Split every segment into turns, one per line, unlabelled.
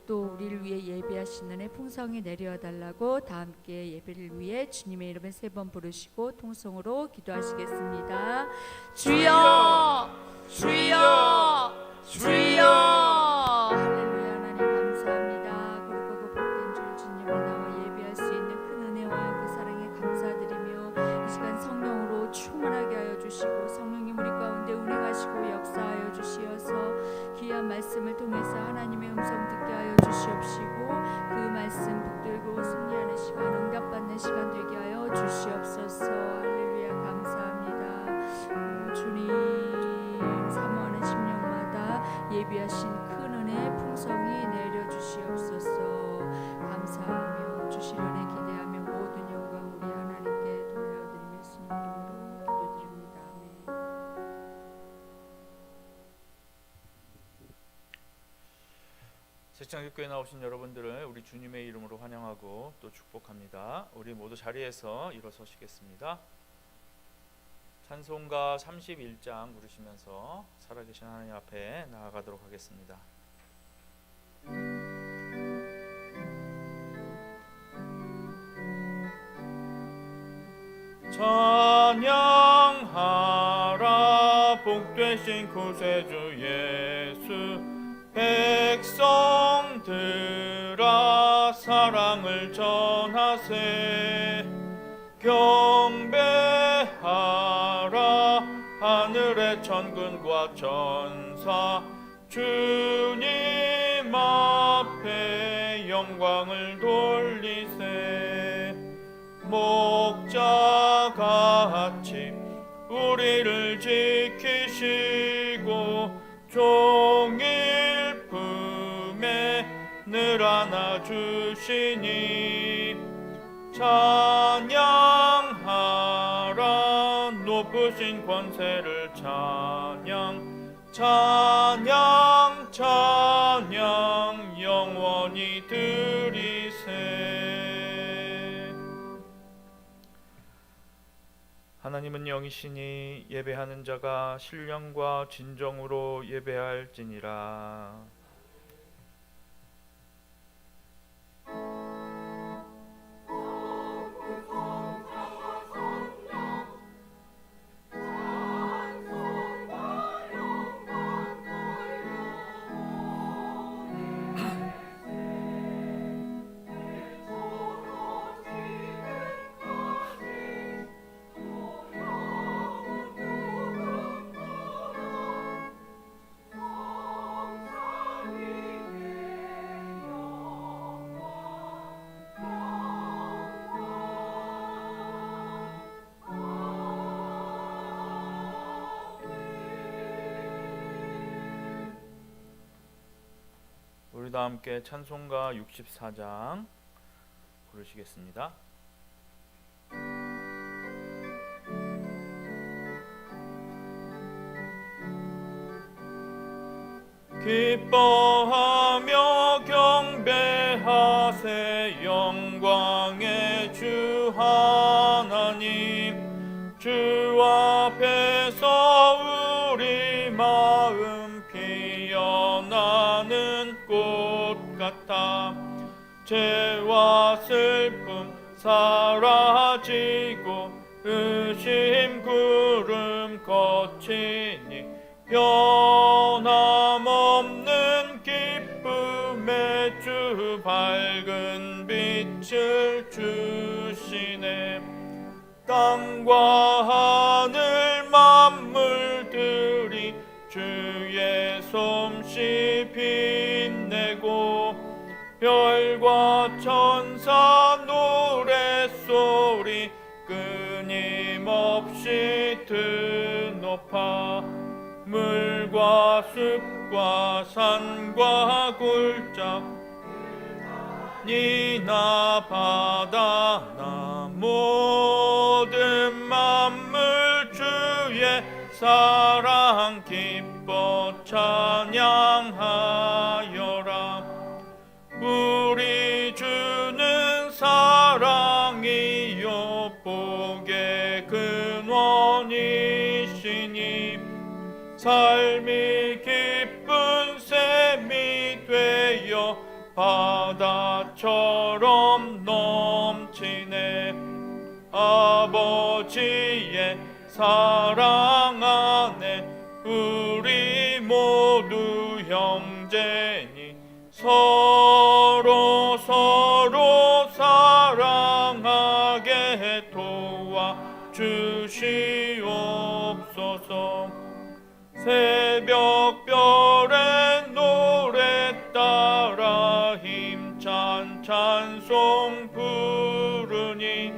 또 우리를 위해 예배하시는 애 풍성히 내려 달라고 다 함께 예배를 위해 주님의 이름을 3번 부르시고 통성으로 기도하시겠습니다. 주여 주여 주여. 할렐루야. 하나님 감사합니다. 거룩하고 복된 주 주님을 나와 예배할 수 있는 큰 은혜와 그 사랑에 감사드리며 이 시간 성령으로 충만하게 하여 주시고 성령님 우리 가운데 운행하시고 역사하여 주시어서 귀한 말씀을 통해서 하나님의 음성 듣게 하여 주시옵시고 그 말씀 붙들고 승리하는 시간, 응답받는 시간 되게 하여 주시옵소서. 할렐루야. 감사합니다. 주님 사모하는 심령마다 예비하신 큰 은혜 풍성히 내려주시옵소서. 감사하며 주실 은혜 기대하며 모든 영광 우리 하나님께 돌려드리며 예수님 이름으로 기도드립니다. 아멘.
새창교회에 나오신 여러분들을 우리 주님의 이름으로 환영하고 또 축복합니다. 우리 모두 자리에서 일어서시겠습니다. 찬송가 31장 부르시면서 살아계신 하나님 앞에 나아가도록 하겠습니다. 찬양하라 복되신 구세주 예수 백성들아 사랑을 전하세 경배하라 하늘의 천군과 천사 주님 앞에 영광을 돌리세 목자같이 우리를 지키시고 종일 품에 늘 안아주시니 찬양하라 높으신 권세를 찬양 찬양 찬양 영원히 드리세. 하나님은 영이시니 예배하는 자가 신령과 진정으로 예배할지니라. 우리 다 함께 찬송가 64장 부르시겠습니다. 기뻐하며 경배하세 영광 만왕의 주 하나님, 주 앞에서 우리 마음 피어나는 꽃 같아 죄와 슬픔 사라지고 의심 구름 거치니 변함없는 기쁨의 주 밝은 빛을 주시네. 땅과 하늘 만물들이 주의 솜씨 빛내고 별과 천사 노랫소리 끊임없이 드높아 물과 숲과 산과 굴짝 니나 바다나 모든 만물 주의 사랑 기뻐 찬양하여라. 우리 주는 사랑이요 복의 근원이시니 삶이 기쁜 샘이 되어 바다처럼 넘치네. 아버지의 사랑 안에 우리 모두 형제니 서로 사랑하게 도와주시옵소서. 새벽별의 노래 따라 힘찬 찬송 부르니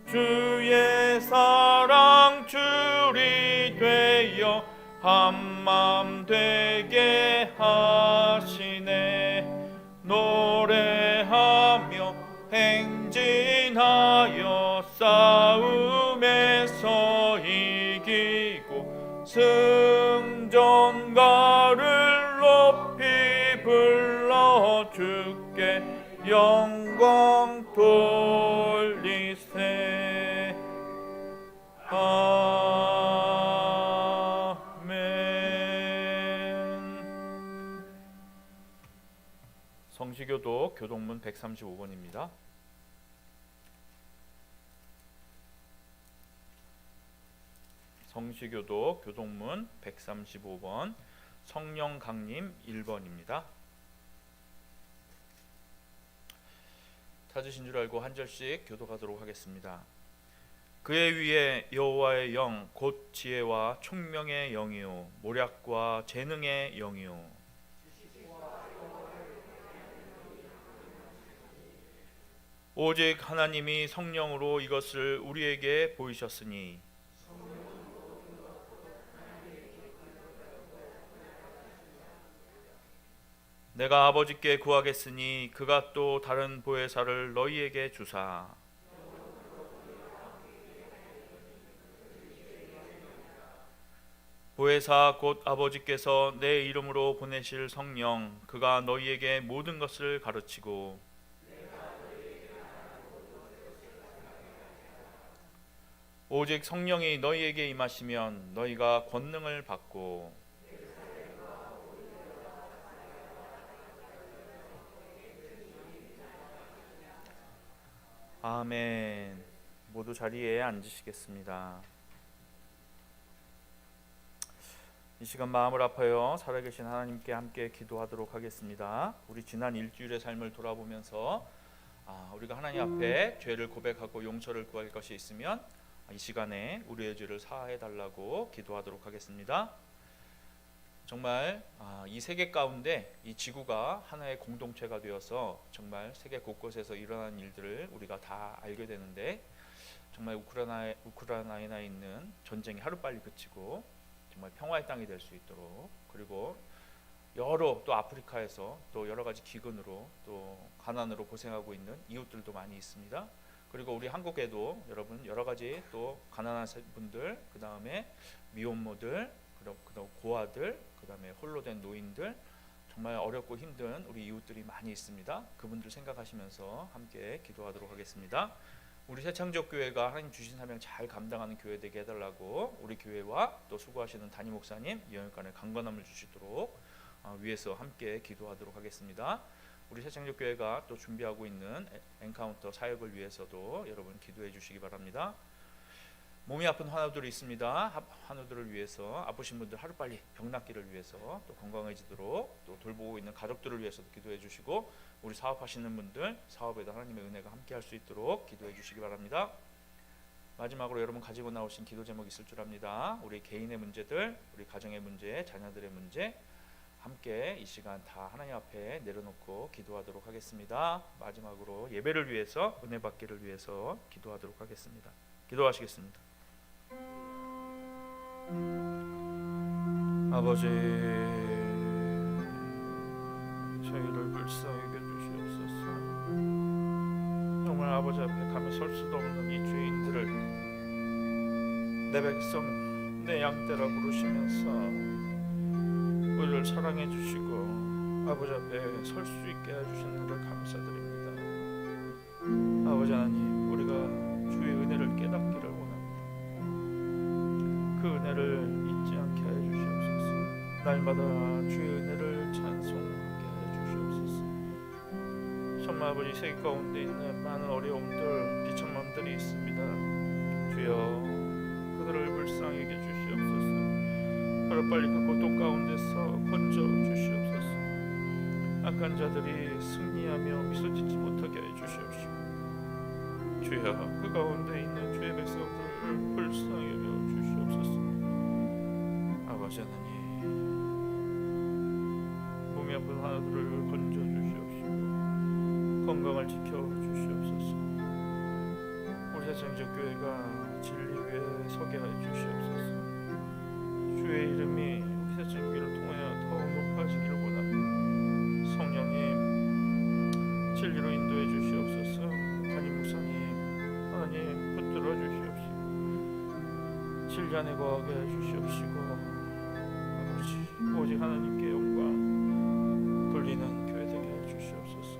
주의 사랑 줄이 되어 한맘 되게 하시네. 노래하며 행진하여 싸움에서 이기고 승전가를 높이 불러 주께 영광 돌리세. 아멘. 성시교도 교동문 135번입니다. 성시교도 교동문 135번 성령강림 1번입니다. 찾으신 줄 알고 한 절씩 교도하도록 하겠습니다. 그의 위에 여호와의 영 곧 지혜와 총명의 영이요 모략과 재능의 영이요 오직 하나님이 성령으로 이것을 우리에게 보이셨으니 내가 아버지께 구하겠으니 그가 또 다른 보혜사를 너희에게 주사 보혜사 곧 아버지께서 내 이름으로 보내실 성령 그가 너희에게 모든 것을 가르치고 오직 성령이 너희에게 임하시면 너희가 권능을 받고 아멘. 모두 자리에 앉으시겠습니다. 이 시간 마음을 아파요 살아계신 하나님께 함께 기도하도록 하겠습니다. 우리 지난 일주일의 삶을 돌아보면서 우리가 하나님 앞에 죄를 고백하고 용서를 구할 것이 있으면 이 시간에 우리의 죄를 사하해 달라고 기도하도록 하겠습니다. 정말 이 세계 가운데 이 지구가 하나의 공동체가 되어서 정말 세계 곳곳에서 일어나는 일들을 우리가 다 알게 되는데 정말 우크라이나에 있는 전쟁이 하루빨리 그치고 정말 평화의 땅이 될 수 있도록 그리고 또 아프리카에서 또 여러 가지 기근으로 또 가난으로 고생하고 있는 이웃들도 많이 있습니다. 그리고 우리 한국에도 여러분 여러 가지 또 가난한 분들 그 다음에 미혼모들 그다음 고아들 그 다음에 홀로 된 노인들 정말 어렵고 힘든 우리 이웃들이 많이 있습니다. 그분들 생각하시면서 함께 기도하도록 하겠습니다. 우리 새창적교회가 하나님 주신 사명 잘 감당하는 교회 되게 해달라고 우리 교회와 또 수고하시는 담임 목사님 영역간에 강건함을 주시도록 위해서 함께 기도하도록 하겠습니다. 우리 새창적교회가 또 준비하고 있는 엔카운터 사역을 위해서도 여러분 기도해 주시기 바랍니다. 몸이 아픈 환우들이 있습니다. 환우들을 위해서, 아프신 분들 하루빨리 병 낫기를 위해서, 또 건강해지도록 또 돌보고 있는 가족들을 위해서도 기도해 주시고, 우리 사업하시는 분들 사업에도 하나님의 은혜가 함께 할 수 있도록 기도해 주시기 바랍니다. 마지막으로 여러분 가지고 나오신 기도 제목 있을 줄 압니다. 우리 개인의 문제들, 우리 가정의 문제, 자녀들의 문제 함께 이 시간 다 하나님 앞에 내려놓고 기도하도록 하겠습니다. 마지막으로 예배를 위해서, 은혜 받기를 위해서 기도하도록 하겠습니다. 기도하시겠습니다. 아버지, 저희를 불쌍히 여겨주시옵소서. 정말 아버지 앞에 감히 설 수도 없는 이 죄인들을 내 백성, 내 양떼라 부르시면서 우리를 사랑해 주시고 아버지 앞에 설 수 있게 해주신 은혜를 감사드립니다. 아버지 하나님, 우리가 주의 은혜를 깨닫기를 원합니다. 그 은혜를 잊지 않게 하여 주시옵소서. 날마다 주의 은혜를 찬송하게 하여 주시옵소서. 정말 아버지, 세계 가운데 있는 많은 어려움들, 비참함들이 있습니다. 주여, 그들을 불쌍히 여겨 주시옵소서. 하루빨리 그 고통 가운데서 건져 주시옵소서. 악한 자들이 승리하며 미소짓지 못하게 해 주시옵시고, 주여, 그 가운데 있는 주의 백성들을 불쌍히 여겨 주시옵소서. 아버지 하나님, 몸이 아픈 하나들을 건져 주시옵시고 건강을 지켜 주시옵소서. 우리 새창적교회가 진리 위에 서게 하여 주시옵소서. 주의 이름이 우리 새창교회를 통하여 더욱 높아지기를 원합니다. 성령님, 진리로 인도해 주시옵소서. 담임 목사님, 하나님 붙들어 주시옵시고 진리 안에 거하게 해 주시옵시고, 아버지, 오직 하나님께 영광 돌리는 교회 되게 해 주시옵소서.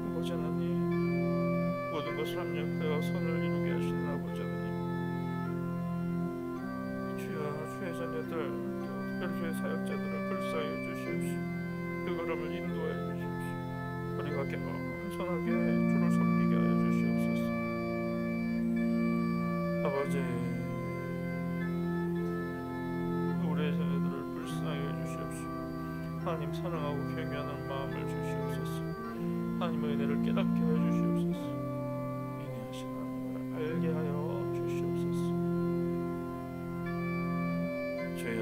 아버지 하나님, 모든 것을 합력하여 선을 이루게 하시는 아버지 하나님, 주여, 주의 자녀들, 또 특별히 주의 사역자들을 불쌍히 주시옵시고 그 걸음을 인도하여 주시옵시고 우리가 겸손하게 주를 섬기게 하여 주시옵소서. 아버지, 우리의 자녀들을 불쌍히 해주시옵시고 하나님 사랑하고 경외하는 마음을 주시옵소서. 하나님의 은혜를 깨닫게 하여 주시옵소서. 인내하신 하나님을 알게 하여 주시옵소서. 주여,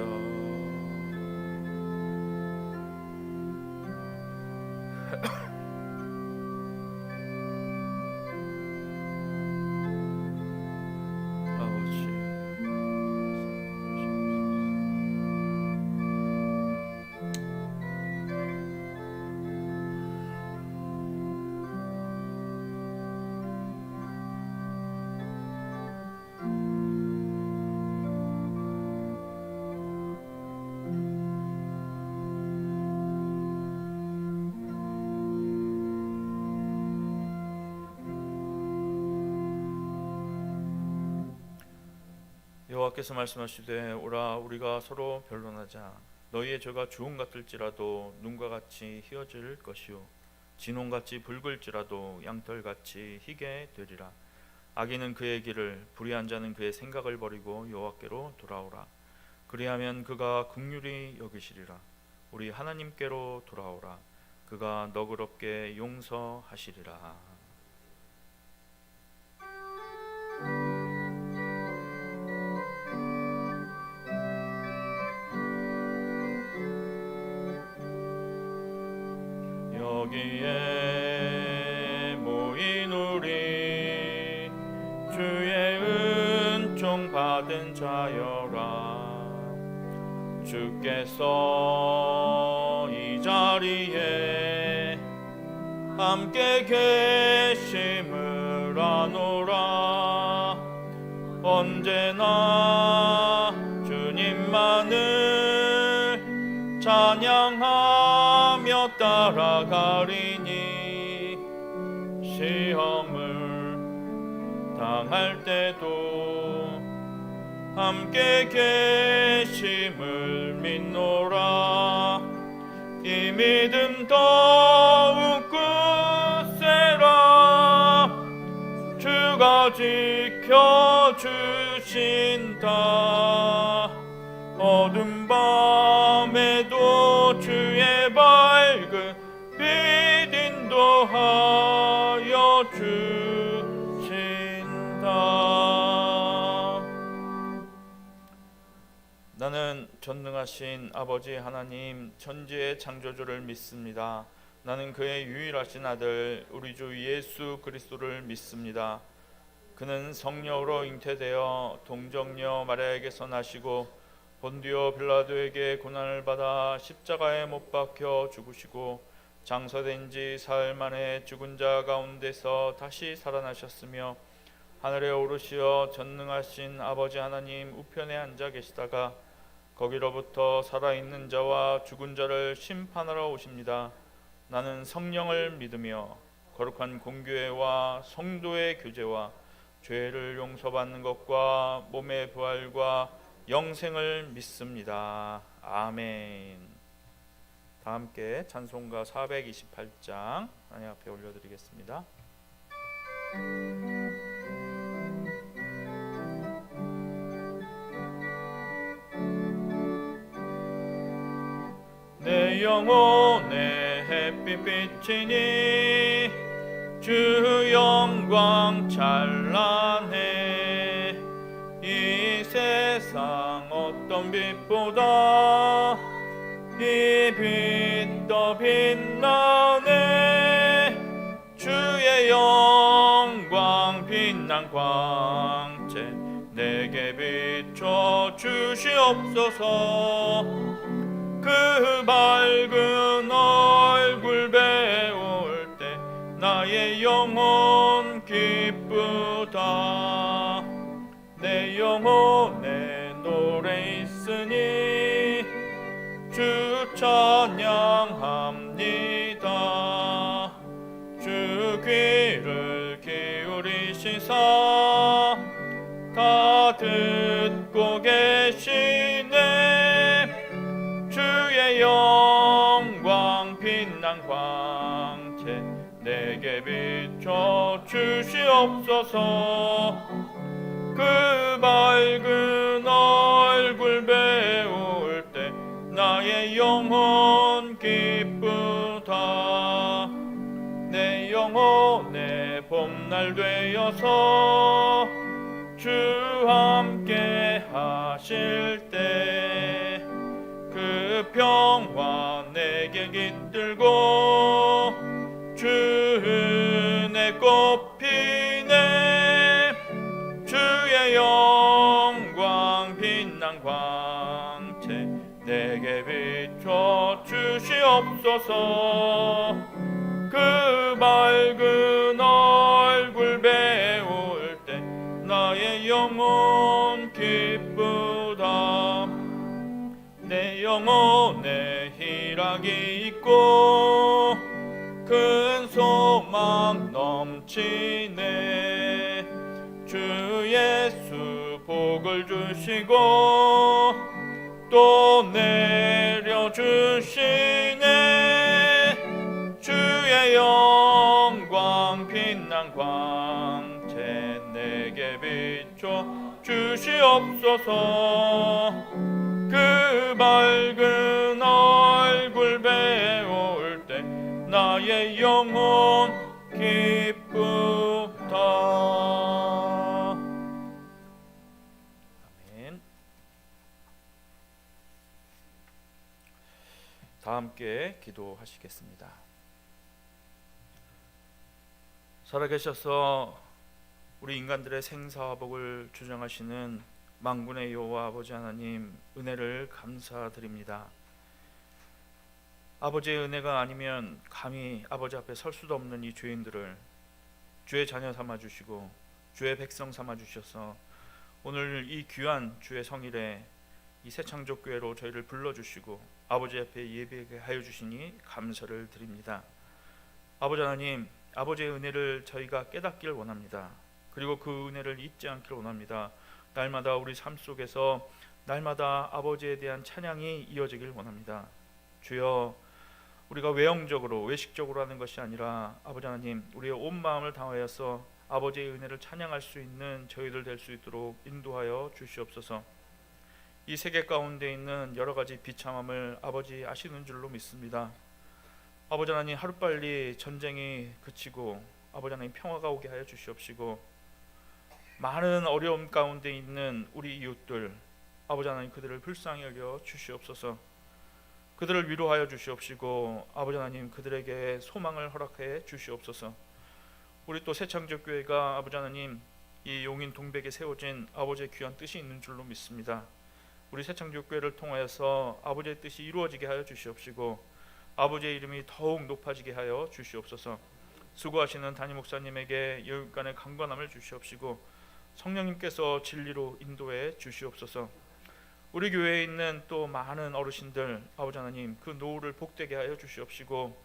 여호와께서 말씀하시되, 오라, 우리가 서로 변론하자. 너희의 죄가 주홍 같을지라도 눈과 같이 희어질 것이요 진홍같이 붉을지라도 양털같이 희게 되리라. 악인은 그의 길을, 불의한 자는 그의 생각을 버리고 여호와께로 돌아오라. 그리하면 그가 긍휼히 여기시리라. 우리 하나님께로 돌아오라. 그가 너그럽게 용서하시리라. 여기에 모인 우리 주의 은총 받은 자여라. 주께서 이 자리에 함께 계심을 아노라. 언제나 주님만을 따라가리니 시험을 당할 때도 함께 계심을 믿노라. 이 믿음 더욱 굳세라. 주가 지켜주신다. 어둠 밤에도 주의 밝은 빛 인도하여 주신다. 나는 전능하신 아버지 하나님 천지의 창조주를 믿습니다. 나는 그의 유일하신 아들 우리 주 예수 그리스도를 믿습니다. 그는 성령으로 잉태되어 동정녀 마리아에게서 나시고 본디오 빌라도에게 고난을 받아 십자가에 못 박혀 죽으시고 장사된 지 사흘 만에 죽은 자 가운데서 다시 살아나셨으며 하늘에 오르시어 전능하신 아버지 하나님 우편에 앉아 계시다가 거기로부터 살아있는 자와 죽은 자를 심판하러 오십니다. 나는 성령을 믿으며 거룩한 공교회와 성도의 교제와 죄를 용서받는 것과 몸의 부활과 영생을 믿습니다. 아멘. 다 함께 찬송가 428장 하나님 앞에 올려드리겠습니다. 내 영혼의 햇빛 비치니 주 영광 찬란해. 이 세상 어떤 빛보다 이 빛 더 빛나네. 주의 영광 빛난 광채 내게 비춰 주시옵소서. 그 밝은 얼굴 배울 때 나의 영혼 기쁘다. 내 영혼에 노래 있으니 주 찬양합니다. 주 귀를 기울이시사 다 듣고 계시네. 주의 영광 빛난 광채 내게 비춰 주시옵소서. 그 밝은 얼굴 배울 때 나의 영혼 기쁘다. 내 영혼의 봄날 되어서 주 함께 하실 때 그 평화 내게 깃들고 주 은혜 꽃피네. 주의 영광 빛난 광채 내게 비춰 주시옵소서. 그 밝은 얼굴 배울 때 나의 영혼 기쁘다. 내 영혼에 희락이 있고 큰 소망 넘치네. 주 예수 복을 주시고 또 내려주시네. 주의 영광 빛난 광채 내게 비춰 주시옵소서. 그 밝은 얼굴 배울 때 나의 영혼 기쁘다. 아멘. 다 함께 기도하시겠습니다. 살아계셔서 우리 인간들의 생사화복을 주장하시는 만군의 여호와 아버지 하나님, 은혜를 감사드립니다. 아버지의 은혜가 아니면 감히 아버지 앞에 설 수도 없는 이 죄인들을 주의 자녀 삼아주시고 주의 백성 삼아주셔서 오늘 이 귀한 주의 성일에 이 새창조교회로 저희를 불러주시고 아버지 앞에 예배하게 하여 주시니 감사를 드립니다. 아버지 하나님, 아버지의 은혜를 저희가 깨닫길 원합니다. 그리고 그 은혜를 잊지 않길 원합니다. 날마다 우리 삶 속에서 날마다 아버지에 대한 찬양이 이어지길 원합니다. 주여, 우리가 외형적으로 외식적으로 하는 것이 아니라 아버지 하나님, 우리의 온 마음을 다하여서 아버지의 은혜를 찬양할 수 있는 저희들 될 수 있도록 인도하여 주시옵소서. 이 세계 가운데 있는 여러 가지 비참함을 아버지 아시는 줄로 믿습니다. 아버지 하나님, 하루빨리 전쟁이 그치고 아버지 하나님 평화가 오게 하여 주시옵시고, 많은 어려움 가운데 있는 우리 이웃들 아버지 하나님, 그들을 불쌍히 여겨 주시옵소서. 그들을 위로하여 주시옵시고 아버지 하나님, 그들에게 소망을 허락해 주시옵소서. 우리 또 새창조교회가 아버지 하나님, 이 용인 동백에 세워진 아버지의 귀한 뜻이 있는 줄로 믿습니다. 우리 새창조교회를 통하여서 아버지의 뜻이 이루어지게 하여 주시옵시고 아버지의 이름이 더욱 높아지게 하여 주시옵소서. 수고하시는 담임 목사님에게 여육간의 강건함을 주시옵시고 성령님께서 진리로 인도해 주시옵소서. 우리 교회에 있는 또 많은 어르신들 아버지 하나님, 그 노후를 복되게 하여 주시옵시고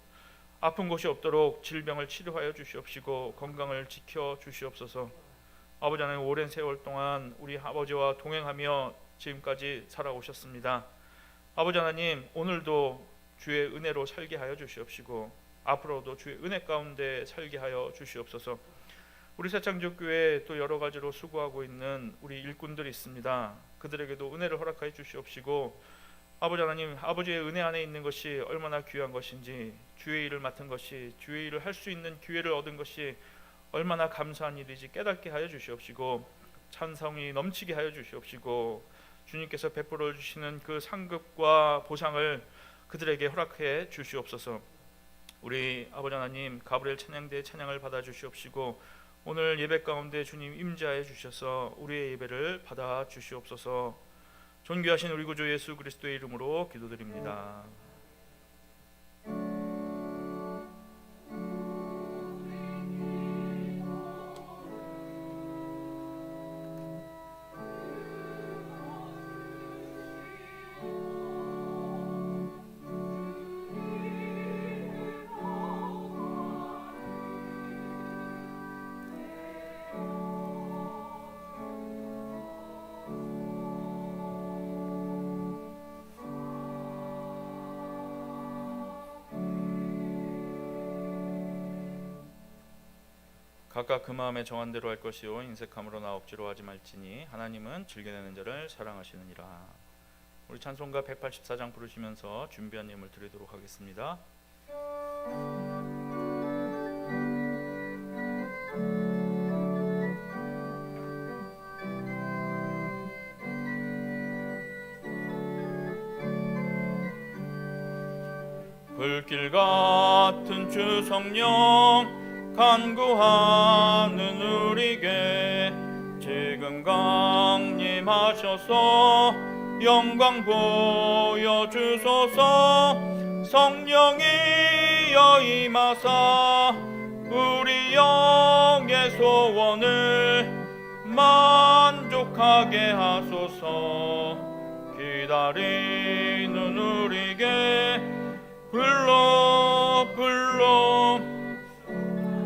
아픈 곳이 없도록 질병을 치료하여 주시옵시고 건강을 지켜 주시옵소서. 아버지 하나님, 오랜 세월 동안 우리 아버지와 동행하며 지금까지 살아오셨습니다. 아버지 하나님, 오늘도 주의 은혜로 살게 하여 주시옵시고 앞으로도 주의 은혜 가운데 살게 하여 주시옵소서. 우리 새창조교회에 또 여러 가지로 수고하고 있는 우리 일꾼들이 있습니다. 그들에게도 은혜를 허락하여 주시옵시고 아버지 하나님, 아버지의 은혜 안에 있는 것이 얼마나 귀한 것인지, 주의 일을 맡은 것이, 주의 일을 할 수 있는 기회를 얻은 것이 얼마나 감사한 일이지 깨닫게 하여 주시옵시고 찬성이 넘치게 하여 주시옵시고 주님께서 베풀어 주시는 그 상급과 보상을 그들에게 허락해 주시옵소서. 우리 아버지 하나님, 가브리엘 찬양대의 찬양을 받아 주시옵시고 오늘 예배 가운데 주님 임재하여 주셔서 우리의 예배를 받아 주시옵소서. 존귀하신 우리 구주 예수 그리스도의 이름으로 기도드립니다. 각각 그 마음에 정한 대로 할 것이요 인색함으로 나 억지로 하지 말지니 하나님은 즐겨내는 자를 사랑하시느니라. 우리 찬송가 184장 부르시면서 준비한 예물 드리도록 하겠습니다. 불길 같은 주 성령 간구하는 우리에게 지금 강림하셔서 영광 보여주소서. 성령이여 임하사 우리 영의 소원을 만족하게 하소서. 기다리는 우리에게 불러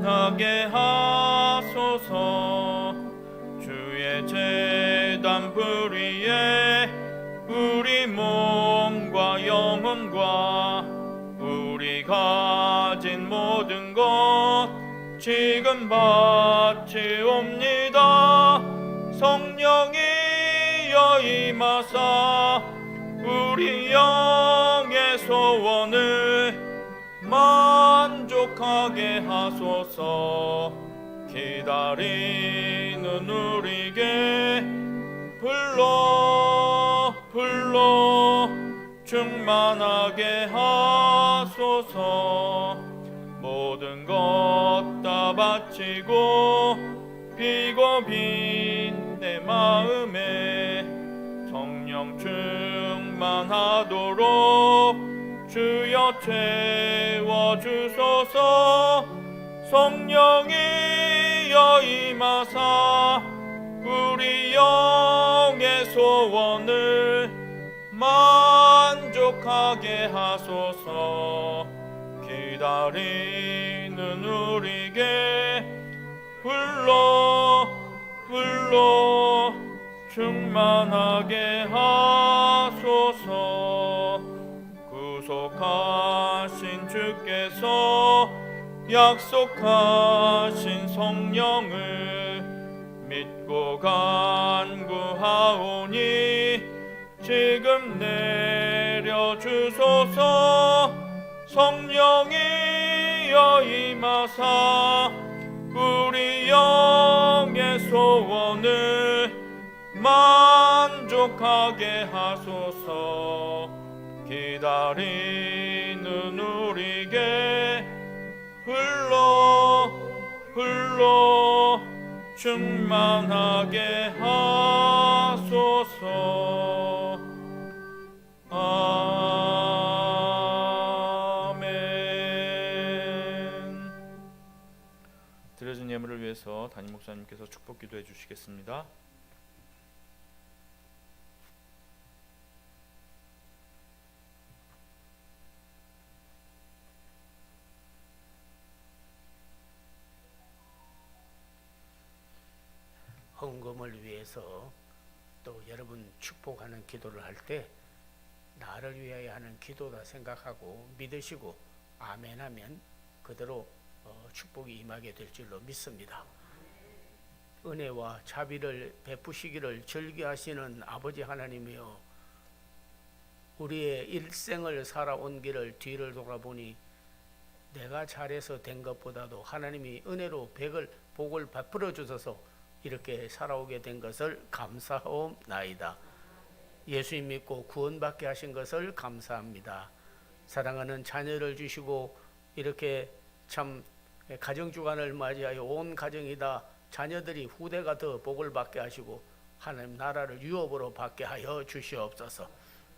나게 하소서. 주의 제단 불 위에 우리 몸과 영혼과 우리 가진 모든 것 지금 바치옵니다. 성령이여 임하사 우리 영의 소원을 만족하게 하소서. 기다리는 우리에게 불러 충만하게 하소서. 모든 것 다 바치고 비고 빈 내 마음에 성령 충만하도록 주여 채워주소서. 성령이여 임하사 우리 영의 소원을 만족하게 하소서. 기다리는 우리에게 불러 충만하게 하소서. 구속하신 주께서 약속하신 성령을 믿고 간구하오니 지금 내려주소서. 성령이여 임하사 우리 영의 소원을 만족하게 하소서. 기다리는 우리에게 불러 충만하게 하소서. 아멘. 드려진 예물을 위해서 담임 목사님께서 축복 기도해 주시겠습니다.
헌금을 위해서 또 여러분 축복하는 기도를 할 때 나를 위하여 하는 기도다 생각하고 믿으시고 아멘 하면 그대로 축복이 임하게 될 줄로 믿습니다. 은혜와 자비를 베푸시기를 즐겨하시는 아버지 하나님이여, 우리의 일생을 살아온 길을 뒤를 돌아보니 내가 잘해서 된 것보다도 하나님이 은혜로 복을 베풀어 주셔서 이렇게 살아오게 된 것을 감사하옵나이다. 예수님 믿고 구원받게 하신 것을 감사합니다. 사랑하는 자녀를 주시고 이렇게 참 가정주간을 맞이하여 온 가정이 다 자녀들이 후대가 더 복을 받게 하시고 하나님 나라를 유업으로 받게 하여 주시옵소서.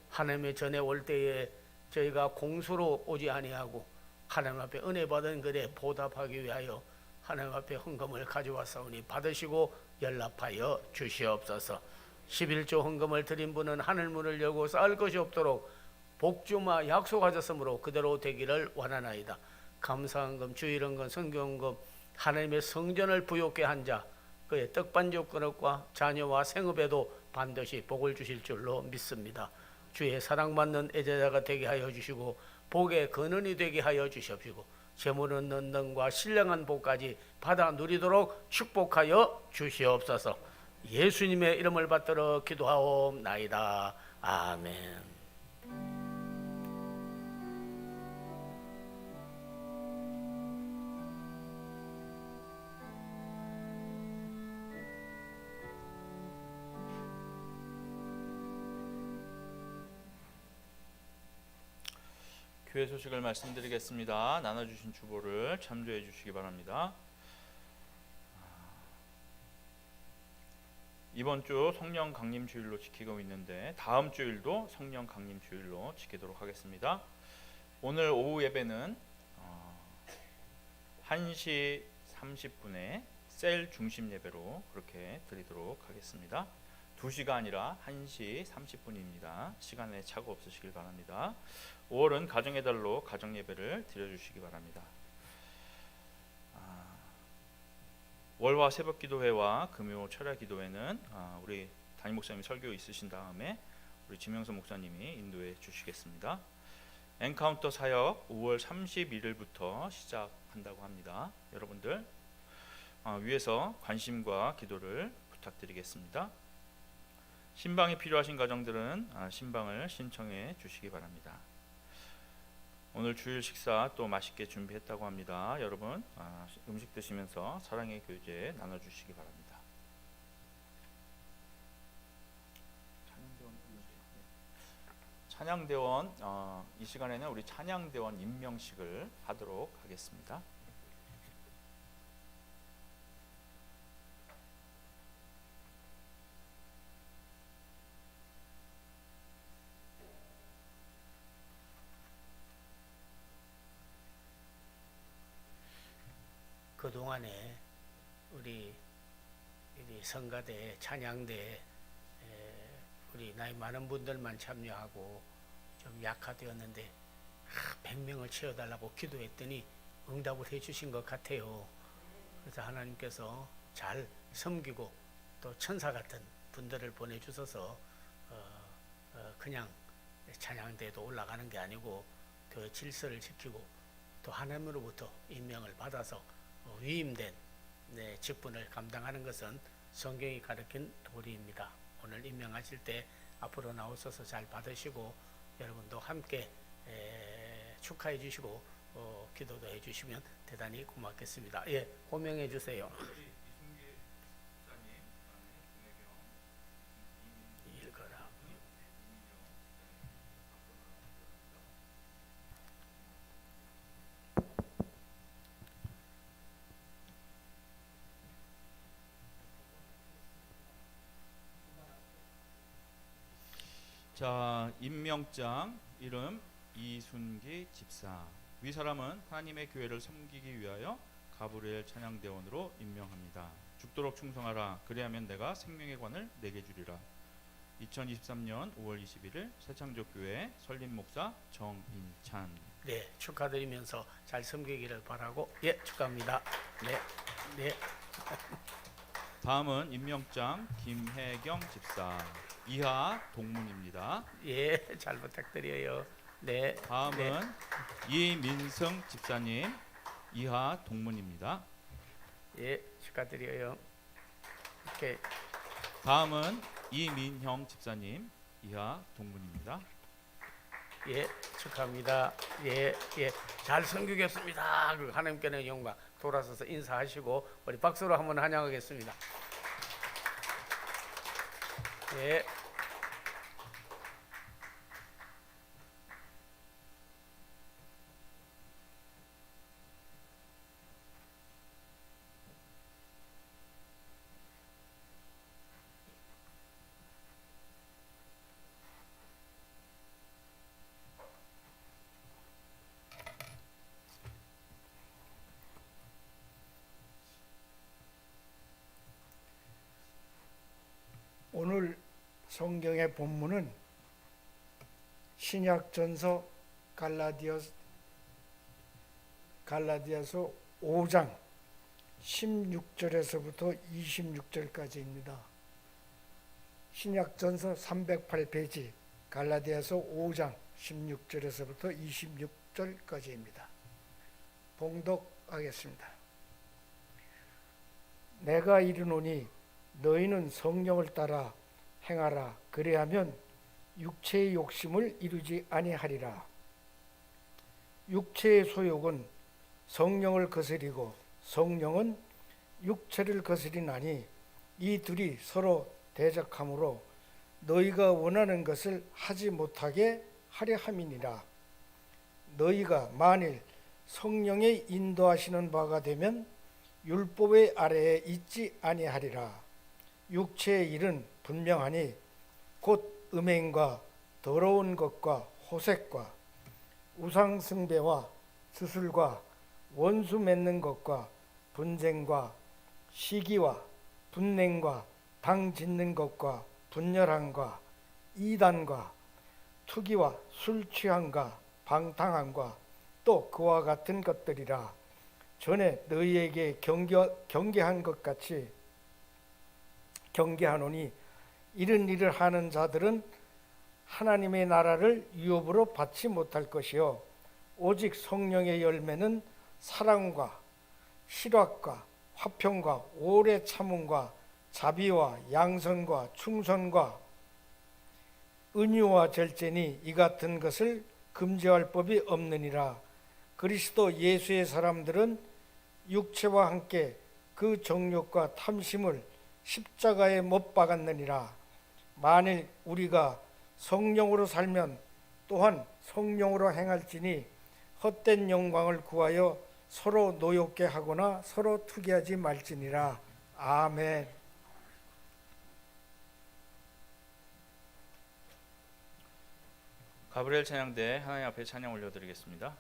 하나님의 전에 올 때에 저희가 공수로 오지 아니하고 하나님 앞에 은혜 받은 것에 보답하기 위하여 하나님 앞에 헌금을 가져왔사오니 받으시고 연락하여 주시옵소서. 11조 헌금을 드린 분은 하늘문을 열고 쌓을 것이 없도록 복주마 약속하셨으므로 그대로 되기를 원하나이다. 감사헌금, 주일헌금, 선교헌금, 하나님의 성전을 부욕케 한 자 그의 떡반죽 그릇과 자녀와 생업에도 반드시 복을 주실 줄로 믿습니다. 주의 사랑받는 애제자가 되게 하여 주시고 복의 근원이 되게 하여 주시옵시고 재물 얻는 능과 신령한 복까지 받아 누리도록 축복하여 주시옵소서. 예수님의 이름을 받들어 기도하옵나이다. 아멘.
교회 소식을 말씀드리겠습니다. 나눠주신 주보를 참조해 주시기 바랍니다. 이번 주 성령 강림 주일로 지키고 있는데 다음 주일도 성령 강림 주일로 지키도록 하겠습니다. 오늘 오후 예배는 1시 30분에 셀 중심 예배로 그렇게 드리도록 하겠습니다. 2시가 아니라 1시 30분입니다. 시간에 착오 없으시길 바랍니다. 5월은 가정의 달로 가정 예배를 드려주시기 바랍니다. 월화 새벽 기도회와 금요 철야 기도회는 우리 담임 목사님 설교 있으신 다음에 우리 지명선 목사님이 인도해 주시겠습니다. 엔카운터 사역 5월 31일부터 시작한다고 합니다. 여러분들 위에서 관심과 기도를 부탁드리겠습니다. 신방이 필요하신 가정들은 신방을 신청해 주시기 바랍니다. 오늘 주일 식사 또 맛있게 준비했다고 합니다. 여러분 음식 드시면서 사랑의 교제 나눠주시기 바랍니다. 찬양대원 이 시간에는 우리 찬양대원 임명식을 하도록 하겠습니다.
그동안에 우리 성가대, 찬양대 우리 나이 많은 분들만 참여하고 좀 약화되었는데 100명을 채워달라고 기도했더니 응답을 해주신 것 같아요. 그래서 하나님께서 잘 섬기고 또 천사 같은 분들을 보내주셔서 그냥 찬양대도 올라가는 게 아니고 그 질서를 지키고 또 하나님으로부터 임명을 받아서 위임된 직분을 감당하는 것은 성경이 가르친 도리입니다. 오늘 임명하실 때 앞으로 나오셔서 잘 받으시고 여러분도 함께 축하해 주시고 기도도 해 주시면 대단히 고맙겠습니다. 예, 호명해 주세요. 읽어라.
자, 임명장 이름 이순기 집사. 위 사람은 하나님의 교회를 섬기기 위하여 가브리엘 찬양대원으로 임명합니다. 죽도록 충성하라. 그리하면 내가 생명의 관을 내게 주리라. 2023년 5월 21일 새창조교회 설립목사 정인찬.
네, 축하드리면서 잘 섬기기를 바라고 예, 축하합니다. 네, 네.
다음은 임명장 김혜경 집사. 이하 동문입니다.
예, 잘 부탁드려요. 네.
다음은
네.
이민승 집사님. 이하 동문입니다.
예, 축하드려요. 이렇게
다음은 이민형 집사님. 이하 동문입니다.
예, 축하합니다. 예, 예, 잘 섬기겠습니다. 그리고 하나님께는 영광. 돌아서서 인사하시고 우리 박수로 한번 환영하겠습니다. 예.
오늘 성경의 본문은 신약전서 갈라디아서 5장 16절에서부터 26절까지입니다. 신약전서 308페이지 갈라디아서 5장 16절에서부터 26절까지입니다. 봉독하겠습니다. 내가 이르노니 너희는 성령을 따라 행하라. 그리하면 육체의 욕심을 이루지 아니하리라. 육체의 소욕은 성령을 거스리고 성령은 육체를 거스리나니 이 둘이 서로 대적하므로 너희가 원하는 것을 하지 못하게 하려 함이니라. 너희가 만일 성령의 인도하시는 바가 되면 율법의 아래에 있지 아니하리라. 육체의 일은 분명하니 곧 음행과 더러운 것과 호색과 우상 숭배와 수술과 원수 맺는 것과 분쟁과 시기와 분냉과 당 짓는 것과 분열함과 이단과 투기와 술 취함과 방탕함과 또 그와 같은 것들이라. 전에 너희에게 경계한 것 같이 경계하노니 이런 일을 하는 자들은 하나님의 나라를 유업으로 받지 못할 것이요 오직 성령의 열매는 사랑과 실학과 화평과 오래 참음과 자비와 양선과 충성과 은유와 절제니 이 같은 것을 금지할 법이 없느니라. 그리스도 예수의 사람들은 육체와 함께 그 정욕과 탐심을 십자가에 못 박았느니라. 만일 우리가 성령으로 살면 또한 성령으로 행할지니 헛된 영광을 구하여 서로 노엽게 하거나 서로 투기하지 말지니라. 아멘.
가브리엘 찬양대 하나님 앞에 찬양 올려드리겠습니다.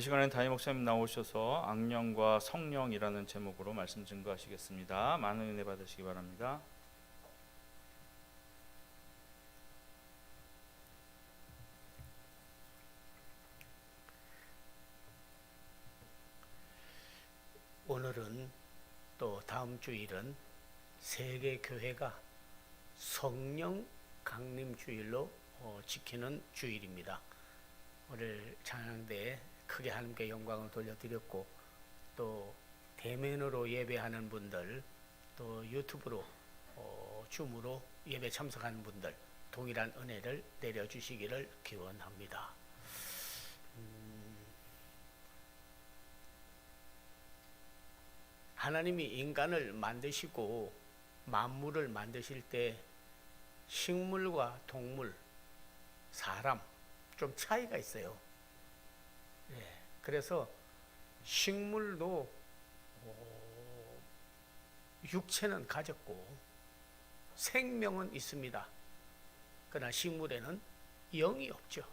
시간엔 담임 목사님 나오셔서 악령과 성령이라는 제목으로 말씀 증거하시겠습니다. 많은 은혜 받으시기 바랍니다.
오늘은 또 다음 주일은 세계 교회가 성령 강림 주일로 지키는 주일입니다. 오늘 찬양대에 크게 하나님께 영광을 돌려드렸고, 또 대면으로 예배하는 분들, 또 유튜브로 줌으로 예배 참석하는 분들 동일한 은혜를 내려주시기를 기원합니다. 하나님이 인간을 만드시고 만물을 만드실 때 식물과 동물, 사람 좀 차이가 있어요. 그래서 식물도 육체는 가졌고 생명은 있습니다. 그러나 식물에는 영이 없죠.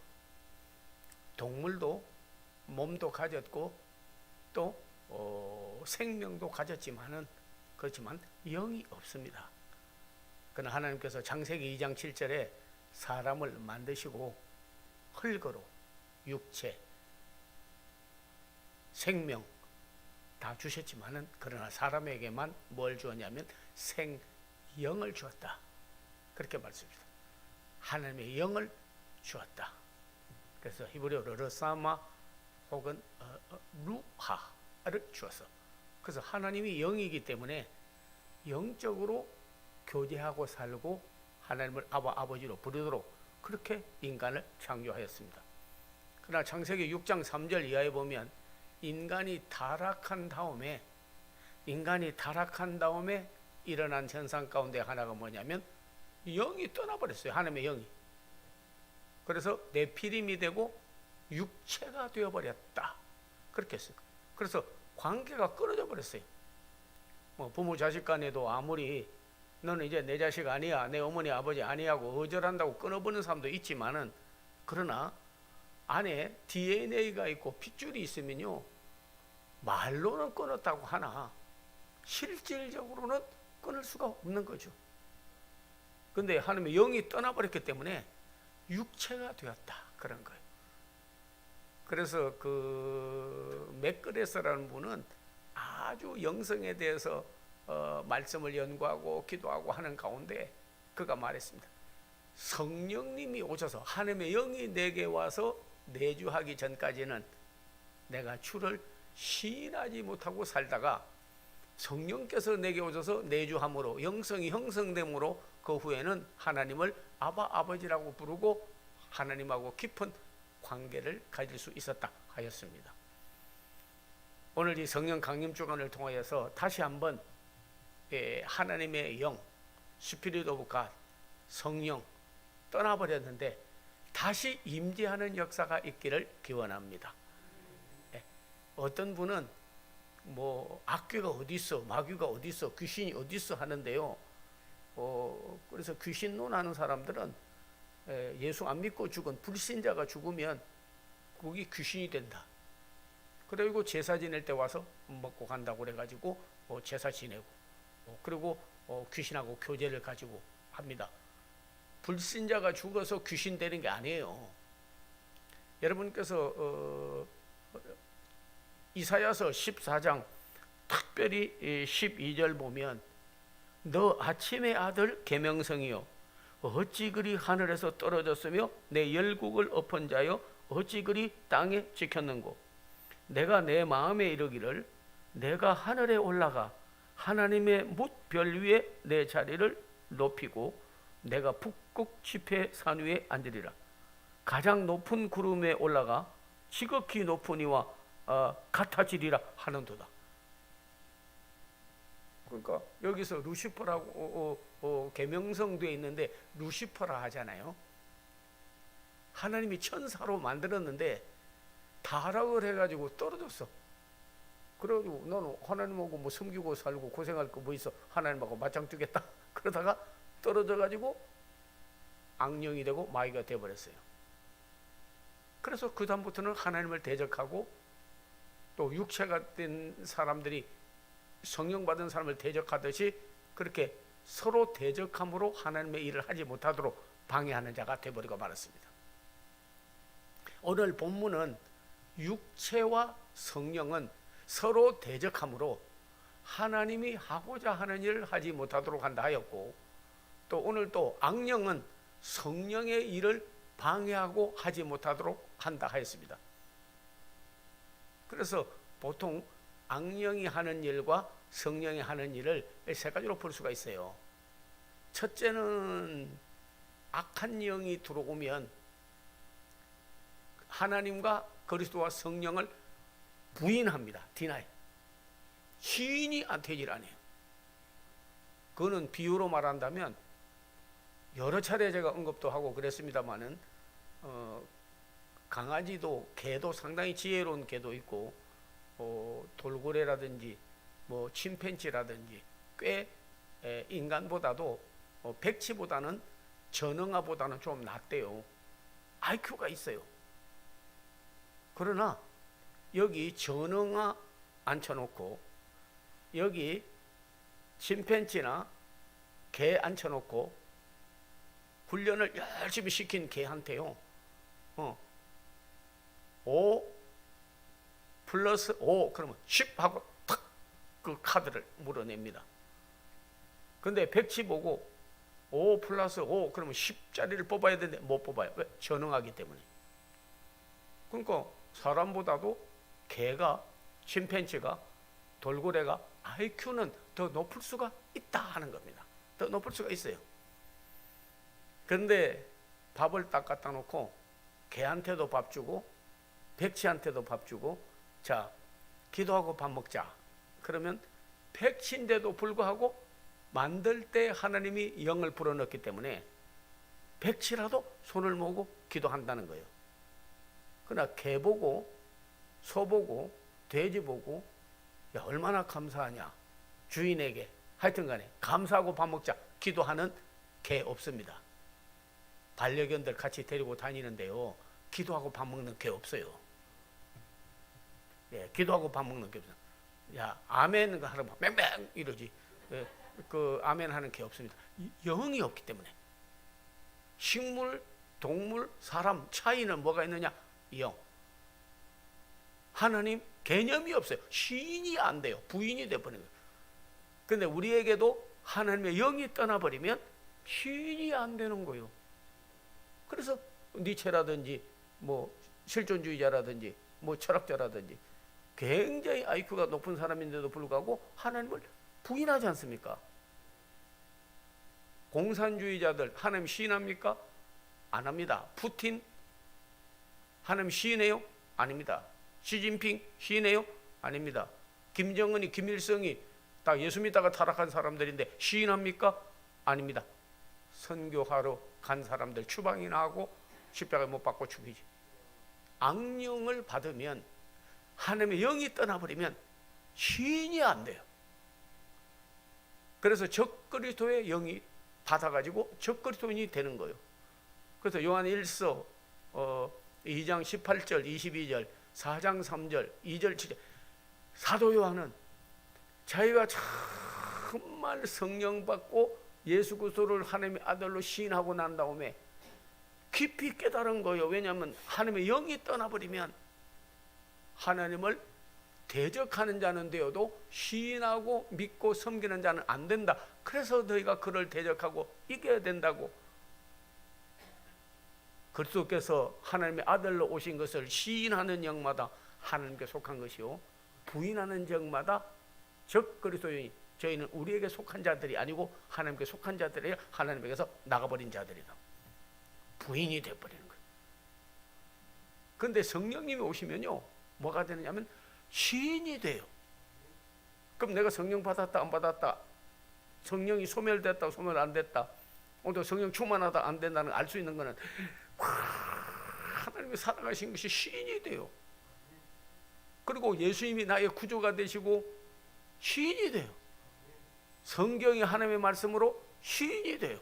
동물도 몸도 가졌고 또 생명도 가졌지만은 그렇지만 영이 없습니다. 그러나 하나님께서 창세기 2장 7절에 사람을 만드시고 흙으로 육체, 생명 다 주셨지만은 그러나 사람에게만 뭘 주었냐면 생영을 주었다. 그렇게 말씀합니다. 하나님의 영을 주었다. 그래서 히브리어로 르사마 혹은 루하를 주었어. 그래서 하나님이 영이기 때문에 영적으로 교제하고 살고 하나님을 아버지로 부르도록 그렇게 인간을 창조하였습니다. 그러나 창세기 6장 3절 이하에 보면 인간이 타락한 다음에 일어난 현상 가운데 하나가 뭐냐면 영이 떠나버렸어요. 하나님의 영이. 그래서 네피림이 되고 육체가 되어버렸다. 그렇게 했어요. 그래서 관계가 끊어져 버렸어요. 부모 자식 간에도 아무리 너는 이제 내 자식 아니야, 내 어머니 아버지 아니하고 어절한다고 끊어버리는 사람도 있지만은, 그러나 안에 DNA가 있고 핏줄이 있으면요 말로는 끊었다고 하나 실질적으로는 끊을 수가 없는 거죠. 근데 하나님의 영이 떠나버렸기 때문에 육체가 되었다, 그런 거예요. 그래서 그 맥그레서라는 분은 아주 영성에 대해서 말씀을 연구하고 기도하고 하는 가운데 그가 말했습니다. 성령님이 오셔서 하나님의 영이 내게 와서 내주하기 전까지는 내가 주를 시인하지 못하고 살다가 성령께서 내게 오셔서 내주함으로 영성이 형성됨으로 그 후에는 하나님을 아버지라고 부르고 하나님하고 깊은 관계를 가질 수 있었다 하였습니다. 오늘 이 성령 강림 주간을 통하여서 다시 한번 하나님의 영, 스피릿 오브 갓, 성령 떠나버렸는데 다시 임재하는 역사가 있기를 기원합니다. 어떤 분은 악귀가 어디 있어, 마귀가 어디 있어, 귀신이 어디 있어 하는데요. 그래서 귀신론하는 사람들은 예수 안 믿고 죽은 불신자가 죽으면 그게 귀신이 된다. 그리고 제사 지낼 때 와서 먹고 간다고 그래가지고 제사 지내고 그리고 귀신하고 교제를 가지고 합니다. 불신자가 죽어서 귀신 되는 게 아니에요. 여러분께서 이사야서 14장 특별히 12절 보면 너 아침의 아들 계명성이요 어찌 그리 하늘에서 떨어졌으며 내 열국을 엎은 자여 어찌 그리 땅에 지켰는고 내가 내 마음에 이르기를 내가 하늘에 올라가 하나님의 뭇별 위에 내 자리를 높이고 내가 북극 지폐 산 위에 앉으리라. 가장 높은 구름에 올라가 지극히 높은 이와 같아지리라 하는도다. 그러니까 여기서 루시퍼라고 계명성되어 있는데 루시퍼라 하잖아요. 하나님이 천사로 만들었는데 타락을 해가지고 떨어졌어. 그래가지고 너는 하나님하고 섬기고 살고 고생할 거 뭐 있어? 하나님하고 맞짱 뜨겠다. 그러다가 떨어져가지고 악령이 되고 마귀가 되어버렸어요. 그래서 그 다음부터는 하나님을 대적하고 또 육체가 된 사람들이 성령 받은 사람을 대적하듯이 그렇게 서로 대적함으로 하나님의 일을 하지 못하도록 방해하는 자가 되어버리고 말았습니다. 오늘 본문은 육체와 성령은 서로 대적함으로 하나님이 하고자 하는 일을 하지 못하도록 한다 하였고, 또 오늘 또 악령은 성령의 일을 방해하고 하지 못하도록 한다 하였습니다. 그래서 보통 악령이 하는 일과 성령이 하는 일을 세 가지로 볼 수가 있어요. 첫째는 악한 영이 들어오면 하나님과 그리스도와 성령을 부인합니다. 디나이. 시인이 안 되질 않아요. 그거는 비유로 말한다면 여러 차례 제가 언급도 하고 그랬습니다마는 강아지도 개도 상당히 지혜로운 개도 있고 돌고래라든지 뭐 침팬지라든지 꽤 인간보다도 백치보다는 전응아보다는 좀 낫대요. IQ가 있어요. 그러나 여기 전응아 앉혀놓고 여기 침팬지나 개 앉혀놓고 훈련을 열심히 시킨 개한테요 5 플러스 5 그러면 10 하고 탁 그 카드를 물어냅니다. 근데 백치 보고 5 플러스 5 그러면 10짜리를 뽑아야 되는데 못 뽑아요. 왜? 전응하기 때문에. 그러니까 사람보다도 개가, 침팬지가, 돌고래가 IQ는 더 높을 수가 있다 하는 겁니다. 더 높을 수가 있어요. 그런데 밥을 딱 갖다 놓고 개한테도 밥 주고 백치한테도 밥 주고 자 기도하고 밥 먹자. 그러면 백치인데도 불구하고 만들 때 하나님이 영을 불어넣기 때문에 백치라도 손을 모으고 기도한다는 거예요. 그러나 개 보고 소 보고 돼지 보고 야 얼마나 감사하냐 주인에게 하여튼 간에 감사하고 밥 먹자 기도하는 개 없습니다. 반려견들 같이 데리고 다니는데요 기도하고 밥 먹는 개 없어요. 예, 기도하고 밥 먹는 개 없어요. 야 아멘 하라고 맹맹 이러지. 예, 그 아멘 하는 개 없습니다. 영이 없기 때문에. 식물, 동물, 사람 차이는 뭐가 있느냐? 영. 하나님 개념이 없어요. 시인이 안 돼요. 부인이 돼버리는 거예요. 근데 우리에게도 하나님의 영이 떠나버리면 시인이 안 되는 거예요. 그래서 니체라든지 뭐 실존주의자라든지 뭐 철학자라든지 굉장히 IQ가 높은 사람인데도 불구하고 하나님을 부인하지 않습니까? 공산주의자들 하나님 시인합니까? 안 합니다. 푸틴 하나님 시인해요? 아닙니다. 시진핑 시인해요? 아닙니다. 김정은이 김일성이 다 예수 믿다가 타락한 사람들인데 시인합니까? 아닙니다. 선교하러 간 사람들 추방이나 하고 십자가에 못 박고 죽이지. 악령을 받으면 하나님의 영이 떠나버리면 시인이 안 돼요. 그래서 적그리스도의 영이 받아가지고 적그리스도인이 되는 거예요. 그래서 요한 1서 2장 18절 22절 4장 3절 2절 7절 사도 요한은 자기가 정말 성령 받고 예수 그리스도를 하나님의 아들로 시인하고 난 다음에 깊이 깨달은 거예요. 왜냐하면 하나님의 영이 떠나버리면 하나님을 대적하는 자는 되어도 시인하고 믿고 섬기는 자는 안 된다. 그래서 너희가 그를 대적하고 이겨야 된다고. 그리스도께서 하나님의 아들로 오신 것을 시인하는 영마다 하나님께 속한 것이요 부인하는 영마다 적 그리스도인이 저희는 우리에게 속한 자들이 아니고 하나님께 속한 자들이에요. 하나님에게서 나가버린 자들이다. 부인이 되어버리는 거예요. 그런데 성령님이 오시면요 뭐가 되느냐면 시인이 돼요. 그럼 내가 성령 받았다 안 받았다, 성령이 소멸됐다 소멸 안 됐다, 오늘 성령 충만하다 안 된다는 알 수 있는 거는 하나님이 살아가신 것이 시인이 돼요. 그리고 예수님이 나의 구조가 되시고 시인이 돼요. 성경이 하나님의 말씀으로 시인이 돼요.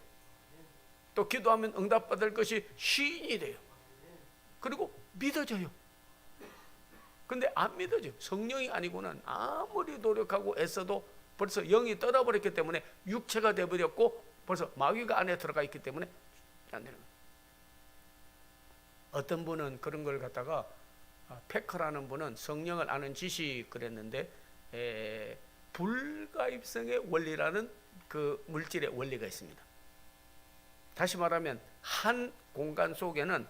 또 기도하면 응답받을 것이 시인이 돼요. 그리고 믿어져요. 근데 안 믿어져. 성령이 아니고는 아무리 노력하고 애써도 벌써 영이 떠나버렸기 때문에 육체가 되어버렸고 벌써 마귀가 안에 들어가 있기 때문에 안 되는 거예요. 어떤 분은 그런 걸 갖다가 페커라는 분은 성령을 아는 지식 그랬는데 불가입성의 원리라는 그 물질의 원리가 있습니다. 다시 말하면 한 공간 속에는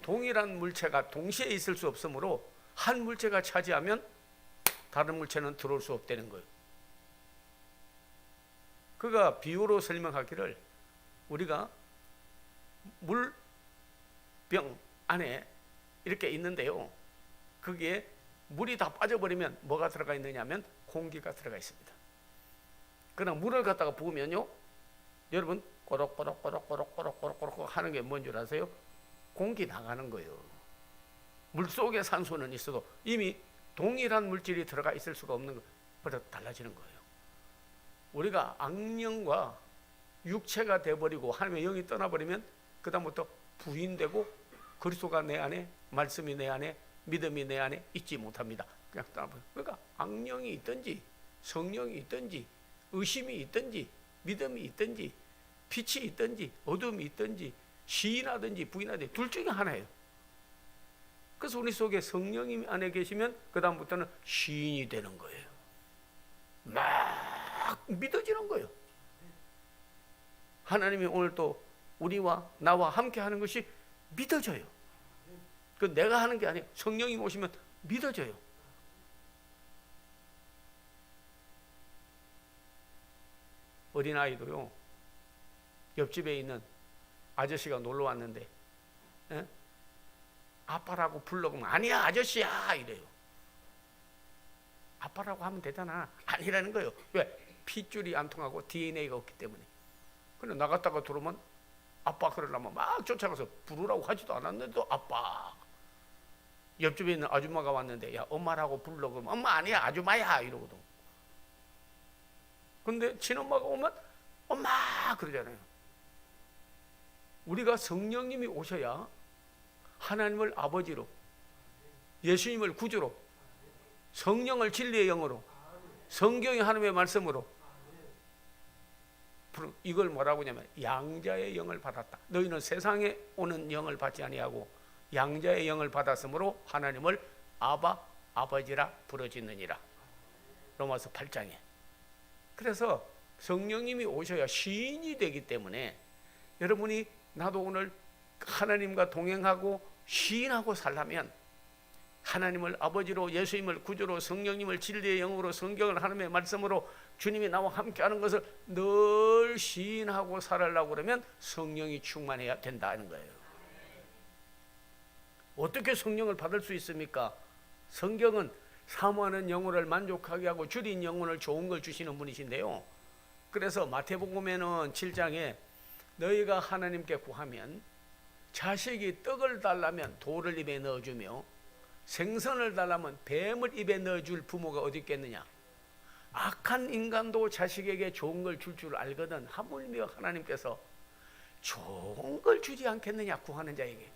동일한 물체가 동시에 있을 수 없으므로 한 물체가 차지하면 다른 물체는 들어올 수 없다는 거예요. 그가 비유로 설명하기를 우리가 물병 안에 이렇게 있는데요. 거기에 물이 다 빠져버리면 뭐가 들어가 있느냐 하면 공기가 들어가 있습니다. 그러나 물을 갖다가 부으면요. 여러분 꼬록꼬록꼬록꼬록꼬록꼬록 하는 게 뭔 줄 아세요? 공기 나가는 거예요. 물 속에 산소는 있어도 이미 동일한 물질이 들어가 있을 수가 없는 거. 그래서 달라지는 거예요. 우리가 악령과 육체가 돼버리고 하나님의 영이 떠나버리면 그 다음부터 부인되고 그리스도가 내 안에, 말씀이 내 안에, 믿음이 내 안에 있지 못합니다. 그냥 떠나버려요. 그러니까 악령이 있든지 성령이 있든지 의심이 있든지 믿음이 있든지 빛이 있든지 어둠이 있든지 시인하든지 부인하든지 둘 중에 하나예요. 그래서 우리 속에 성령이 안에 계시면 그 다음부터는 시인이 되는 거예요. 막 믿어지는 거예요. 하나님이 오늘 또 우리와 나와 함께 하는 것이 믿어져요. 그 내가 하는 게 아니에요. 성령이 오시면 믿어져요. 어린아이도요. 옆집에 있는 아저씨가 놀러 왔는데 아빠라고 불러보면 아니야 아저씨야 이래요. 아빠라고 하면 되잖아. 아니라는 거예요. 왜? 핏줄이 안 통하고 DNA가 없기 때문에. 근데 나갔다가 들어오면 아빠 그러려면 막 쫓아가서 부르라고 하지도 않았는데도 아빠. 옆집에 있는 아줌마가 왔는데 야 엄마라고 불러 그러면 엄마 아니야 아줌마야 이러거든. 근데 친엄마가 오면 엄마 그러잖아요. 우리가 성령님이 오셔야 하나님을 아버지로, 예수님을 구주로, 성령을 진리의 영으로, 성경이 하나님의 말씀으로, 이걸 뭐라고 하냐면 양자의 영을 받았다. 너희는 세상에 오는 영을 받지 아니하고 양자의 영을 받았으므로 하나님을 아바, 아버지라 부르짖느니라. 로마서 8장에. 그래서 성령님이 오셔야 시인이 되기 때문에 여러분이 나도 오늘 하나님과 동행하고 시인하고 살려면 하나님을 아버지로, 예수님을 구주로, 성령님을 진리의 영으로, 성경을 하나님의 말씀으로 주님이 나와 함께하는 것을 늘 시인하고 살으려고 그러면 성령이 충만해야 된다는 거예요. 어떻게 성령을 받을 수 있습니까? 성경은 사모하는 영혼을 만족하게 하고 줄인 영혼을 좋은 걸 주시는 분이신데요. 그래서 마태복음에는 7장에 너희가 하나님께 구하면 자식이 떡을 달라면 돌을 입에 넣어주며 생선을 달라면 뱀을 입에 넣어줄 부모가 어디 있겠느냐. 악한 인간도 자식에게 좋은 걸 줄 줄 알거든 하물며 하나님께서 좋은 걸 주지 않겠느냐 구하는 자에게.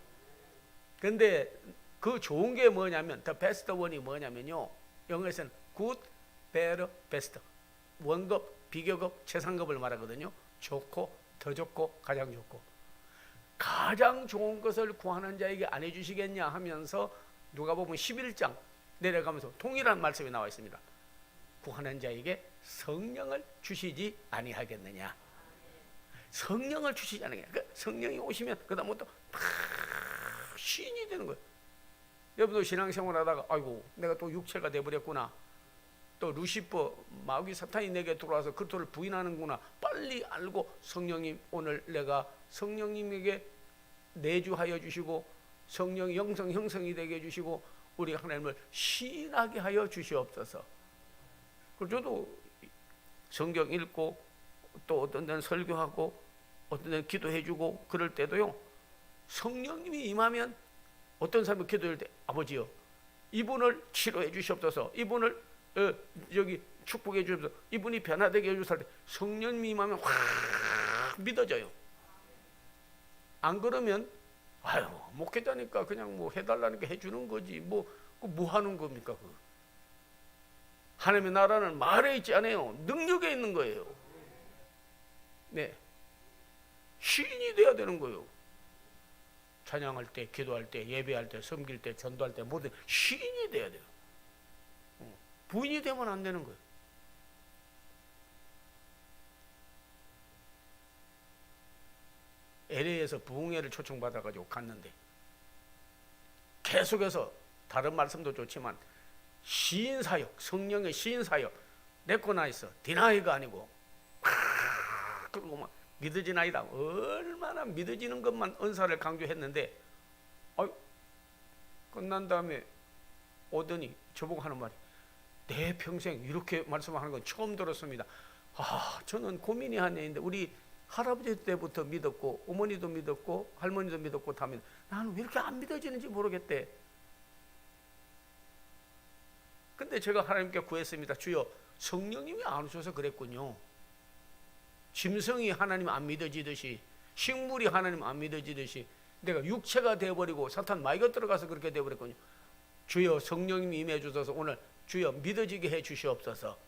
근데 그 좋은 게 뭐냐면 the best one이 뭐냐면요, 영어에서는 good, better, best. 원급, 비교급, 최상급을 말하거든요. 좋고 더 좋고 가장 좋고. 가장 좋은 것을 구하는 자에게 안 해주시겠냐 하면서 누가복음 11장 내려가면서 동일한 말씀이 나와 있습니다. 구하는 자에게 성령을 주시지 아니하겠느냐. 성령을 주시지 않으겠느냐. 그러니까 성령이 오시면 그 다음부터 막 시인이 되는 거예요. 여러분도 신앙생활 하다가 아이고 내가 또 육체가 돼버렸구나, 또 루시퍼 마귀 사탄이 내게 들어와서 그리스도를 부인하는구나, 빨리 알고 성령님 오늘 내가 성령님에게 내주하여 주시고 성령 영성 형성이 되게 해주시고 우리 하나님을 시인하게 하여 주시옵소서. 그리고 저도 성경 읽고 또 어떤 데는 설교하고 어떤 데는 기도해주고 그럴 때도요, 성령님이 임하면 어떤 사람이 기도할 때 아버지요 이분을 치료해 주시옵소서, 이분을 여기 축복해 주옵소서, 이분이 변화되게 해주실 때 성령님이 임하면 확 믿어져요. 안 그러면 아유 목회자니까 그냥 뭐 해달라니까 해주는 거지 뭐 그 뭐 하는 겁니까? 그 하나님의 나라는 말에 있지 않아요. 능력에 있는 거예요. 네, 시인이 돼야 되는 거예요. 찬양할 때, 기도할 때, 예배할 때, 섬길 때, 전도할 때 모든 시인이 돼야 돼요. 부인이 되면 안 되는 거예요. LA에서 부흥회를 초청받아가지고 갔는데 계속해서 다른 말씀도 좋지만 시인사역, 성령의 시인사역 내꺼나 있어. 디나이가 아니고 그리고 막 믿어지나이다. 얼마나 믿어지는 것만 은사를 강조했는데 끝난 다음에 오더니 저보고 하는 말이 내 평생 이렇게 말씀하는 건 처음 들었습니다. 저는 고민이 하나 있는데 우리 할아버지 때부터 믿었고 어머니도 믿었고 할머니도 믿었고 다 믿. 나는 왜 이렇게 안 믿어지는지 모르겠대. 근데 제가 하나님께 구했습니다. 주여, 성령님이 안 오셔서 그랬군요. 짐승이 하나님 안 믿어지듯이, 식물이 하나님 안 믿어지듯이 내가 육체가 되어버리고 사탄 마귀가 들어가서 그렇게 되어버렸군요. 주여, 성령님이 임해 주셔서 오늘 주여 믿어지게 해 주시옵소서.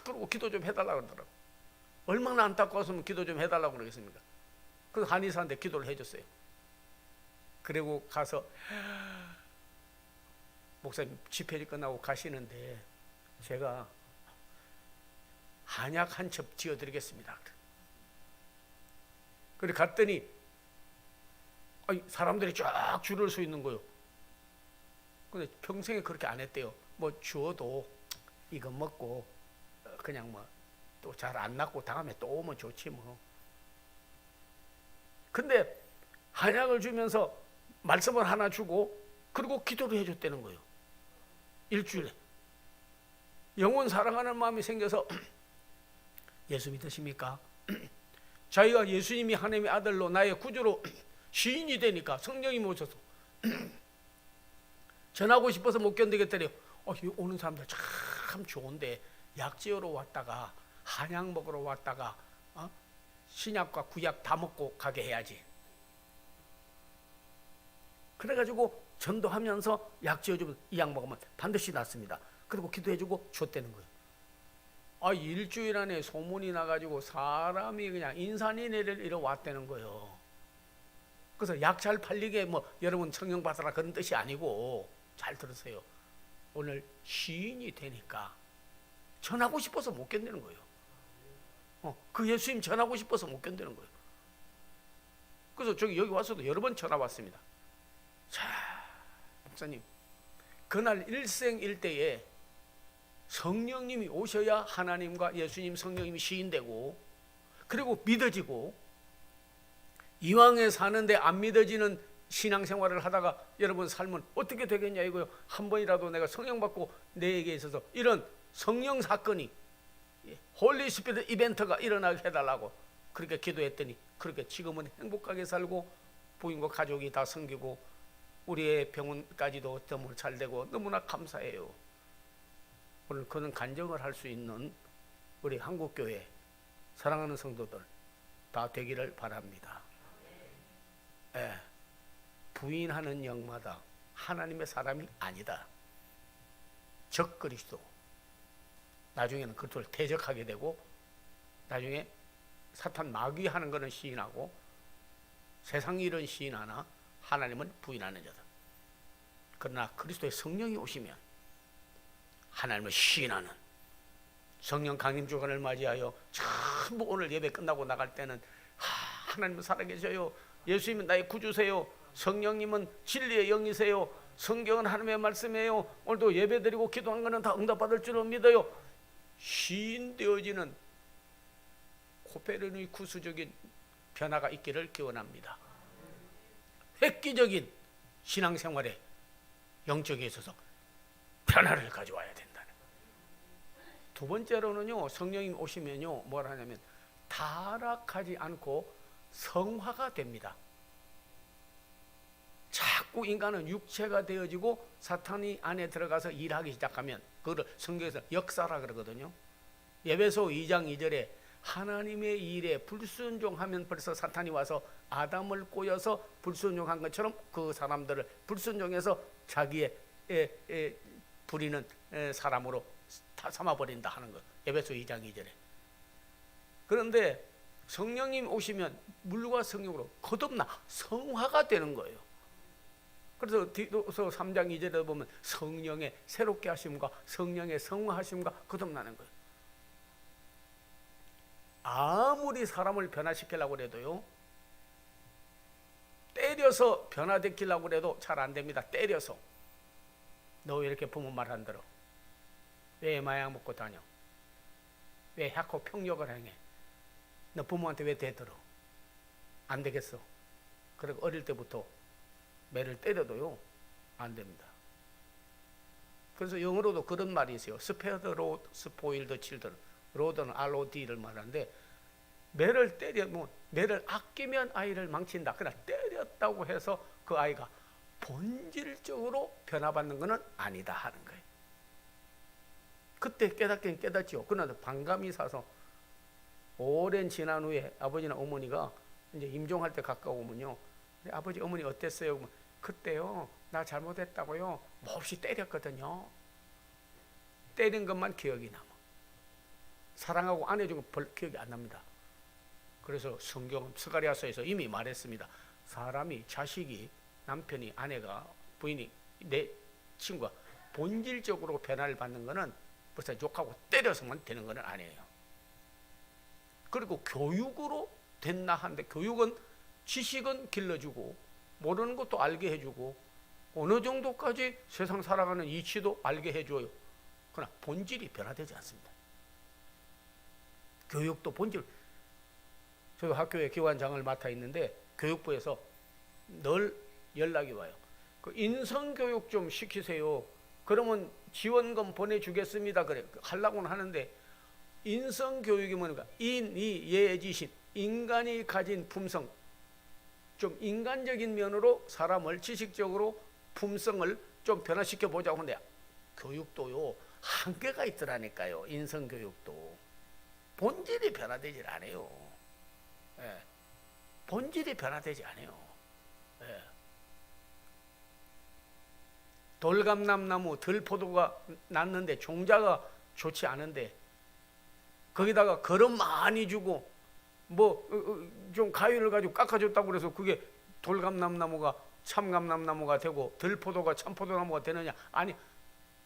그리고 기도 좀 해달라고 그러더라고. 얼마나 안타까웠으면 기도 좀 해달라고 그러겠습니까? 그래서 한의사한테 기도를 해줬어요. 그리고 가서 목사님 집회를 끝나고 가시는데 제가 한약 한 첩 지어드리겠습니다. 그래 갔더니 사람들이 쫙 줄을 서 있는 거예요. 근데 평생에 그렇게 안 했대요. 뭐 주어도 이거 먹고 그냥 뭐 또 잘 안 낫고 다음에 또 오면 좋지 뭐. 근데 한약을 주면서 말씀을 하나 주고 그리고 기도를 해줬다는 거예요. 일주일에. 영혼 사랑하는 마음이 생겨서 예수 믿으십니까? 자기가 예수님이 하나님의 아들로 나의 구주로 시인이 되니까 성령이 오셔서 전하고 싶어서 못 견디겠더래요. 오는 사람들 참 좋은데 약지어로 왔다가 한약 먹으러 왔다가 신약과 구약 다 먹고 가게 해야지. 그래가지고 전도하면서 약지어주면 이 약 먹으면 반드시 낫습니다. 그리고 기도해주고 줬다는 거예요. 일주일 안에 소문이 나가지고 사람이 그냥 인산인해를 이뤄 왔다는 거예요. 그래서 약 잘 팔리게 뭐 여러분 성령 받아라 그런 뜻이 아니고 잘 들으세요. 오늘 시인이 되니까 전하고 싶어서 못 견디는 거예요. 그 예수님 전하고 싶어서 못 견디는 거예요. 그래서 여기 와서도 여러 번 전화 왔습니다. 자, 목사님, 그날 일생일대에 성령님이 오셔야 하나님과 예수님 성령님이 시인되고 그리고 믿어지고, 이왕에 사는데 안 믿어지는 신앙생활을 하다가 여러분 삶은 어떻게 되겠냐 이거요. 한 번이라도 내가 성령 받고 내게 있어서 이런 성령 사건이 홀리 스피릿 이벤트가 일어나게 해달라고 그렇게 기도했더니 그렇게 지금은 행복하게 살고 부인과 가족이 다 섬기고 우리의 병원까지도 너무 잘 되고 너무나 감사해요. 오늘 그런 간증을 할 수 있는 우리 한국교회 사랑하는 성도들 다 되기를 바랍니다. 부인하는 영마다 하나님의 사람이 아니다. 적 그리스도. 나중에는 그것을 대적하게 되고 나중에 사탄 마귀 하는 거는 시인하고 세상 일은 시인하나 하나님은 부인하는 자다. 그러나 그리스도의 성령이 오시면 하나님을 시인하는 성령 강림 주간을 맞이하여 전부 오늘 예배 끝나고 나갈 때는 하나님은 살아계셔요. 예수님은 나의 구주세요. 성령님은 진리의 영이세요. 성경은 하나님의 말씀이에요. 오늘도 예배드리고 기도한 거는 다 응답받을 줄로 믿어요. 시인되어지는 코페르니쿠스적인 변화가 있기를 기원합니다. 획기적인 신앙생활에 영적에 있어서 변화를 가져와야 된다는. 두 번째로는요, 성령님 오시면요 뭘 하냐면 타락하지 않고 성화가 됩니다. 자꾸 인간은 육체가 되어지고 사탄이 안에 들어가서 일하기 시작하면 그걸 성경에서 역사라 그러거든요. 에베소 2장 2절에 하나님의 일에 불순종하면 벌써 사탄이 와서 아담을 꼬여서 불순종한 것처럼 그 사람들을 불순종해서 자기의 부리는 사람으로 다 삼아버린다 하는 거. 에베소 2장 2절에. 그런데 성령님 오시면 물과 성령으로 거듭나 성화가 되는 거예요. 그래서 디도서 3장 2절에 보면 성령의 새롭게 하심과 성령의 성화하심과 거듭나는 거예요. 아무리 사람을 변화시키려고 해도요, 때려서 변화시키려고 해도 잘 안 됩니다. 때려서. 너 왜 이렇게 부모 말 안 들어? 왜 마약 먹고 다녀? 왜 약호 폭력을 행해? 너 부모한테 왜 대들어? 안 되겠어. 그리고 어릴 때부터 매를 때려도요, 안 됩니다. 그래서 영어로도 그런 말이 있어요. 스페어드 로드, 스포일드 칠드런. 로드는 ROD를 말하는데, 매를 때리면, 매를 아끼면 아이를 망친다. 그러나 때렸다고 해서 그 아이가 본질적으로 변화받는 것은 아니다 하는 거예요. 그때 깨닫긴 깨닫지요. 그러나 반감이 사서 오랜 지난 후에 아버지나 어머니가 이제 임종할 때 가까우면요, 아버지 어머니 어땠어요? 그러면 그때요, 나 잘못했다고요, 몹시 때렸거든요. 때린 것만 기억이 남아. 사랑하고 안 해준 거 기억이 안 납니다. 그래서 성경은 스가랴서에서 이미 말했습니다. 사람이, 자식이, 남편이, 아내가, 부인이, 내 친구가 본질적으로 변화를 받는 것은 벌써 욕하고 때려서만 되는 것은 아니에요. 그리고 교육으로 됐나 하는데, 교육은 지식은 길러주고 모르는 것도 알게 해주고 어느 정도까지 세상 살아가는 이치도 알게 해줘요. 그러나 본질이 변화되지 않습니다. 교육도 본질. 저도 학교에 기관장을 맡아 있는데 교육부에서 늘 연락이 와요. 그 인성교육 좀 시키세요. 그러면 지원금 보내주겠습니다. 그래 하려고는 하는데, 인성교육이 뭔가 인이 예지신, 인간이 가진 품성, 좀 인간적인 면으로 사람을 지식적으로 품성을 좀 변화시켜 보자고 하는데, 교육도요 한계가 있더라니까요. 인성교육도 본질이 변화되질 않아요. 예. 본질이 변화되지 않아요. 예. 돌감남나무 들포도가 났는데 종자가 좋지 않은데 거기다가 거름 많이 주고 뭐 좀 가위를 가지고 깎아줬다고 그래서 그게 돌감남나무가 참감남나무가 되고 들포도가 참포도나무가 되느냐? 아니,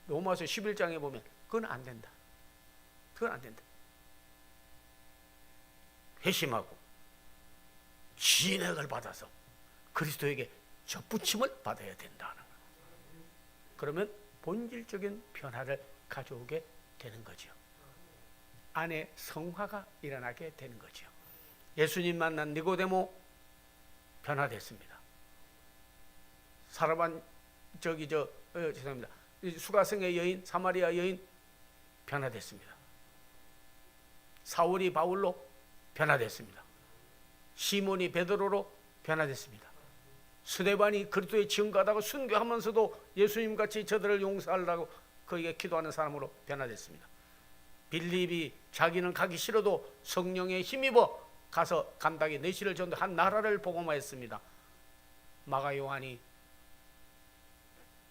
로마서 11장에 보면 그건 안 된다. 그건 안 된다. 회심하고 진액을 받아서 그리스도에게 접붙임을 받아야 된다는 거예요. 그러면 본질적인 변화를 가져오게 되는 거죠. 안에 성화가 일어나게 되는 거죠. 예수님 만난 니고데모 변화됐습니다. 사라반 죄송합니다. 수가성의 여인, 사마리아 여인 변화됐습니다. 사울이 바울로 변화됐습니다. 시몬이 베드로로 변화됐습니다. 스데반이 그리스도의 증거하다가 순교하면서도 예수님같이 저들을 용서하려고 그에게 기도하는 사람으로 변화됐습니다. 빌립이 자기는 가기 싫어도 성령에 힘입어 가서 감당히 내시를 전도한 나라를 복음화했습니다. 마가 요한이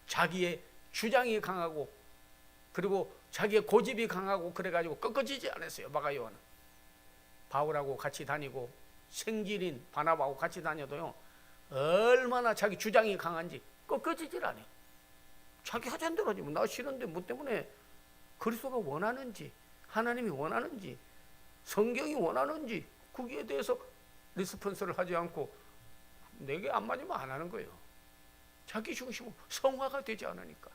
자기의 주장이 강하고 그리고 자기의 고집이 강하고 그래가지고 꺾어지지 않았어요. 마가 요한은 바울하고 같이 다니고 생질인 바나바하고 같이 다녀도요, 얼마나 자기 주장이 강한지 꺾어지질 않아요. 자기 하자는 대로 하지 뭐. 나 싫은데 뭐 때문에 그리스도가 원하는지, 하나님이 원하는지, 성경이 원하는지 거기에 대해서 리스폰스를 하지 않고 내게 안 맞으면 안 하는 거예요. 자기 중심으로 성화가 되지 않으니까.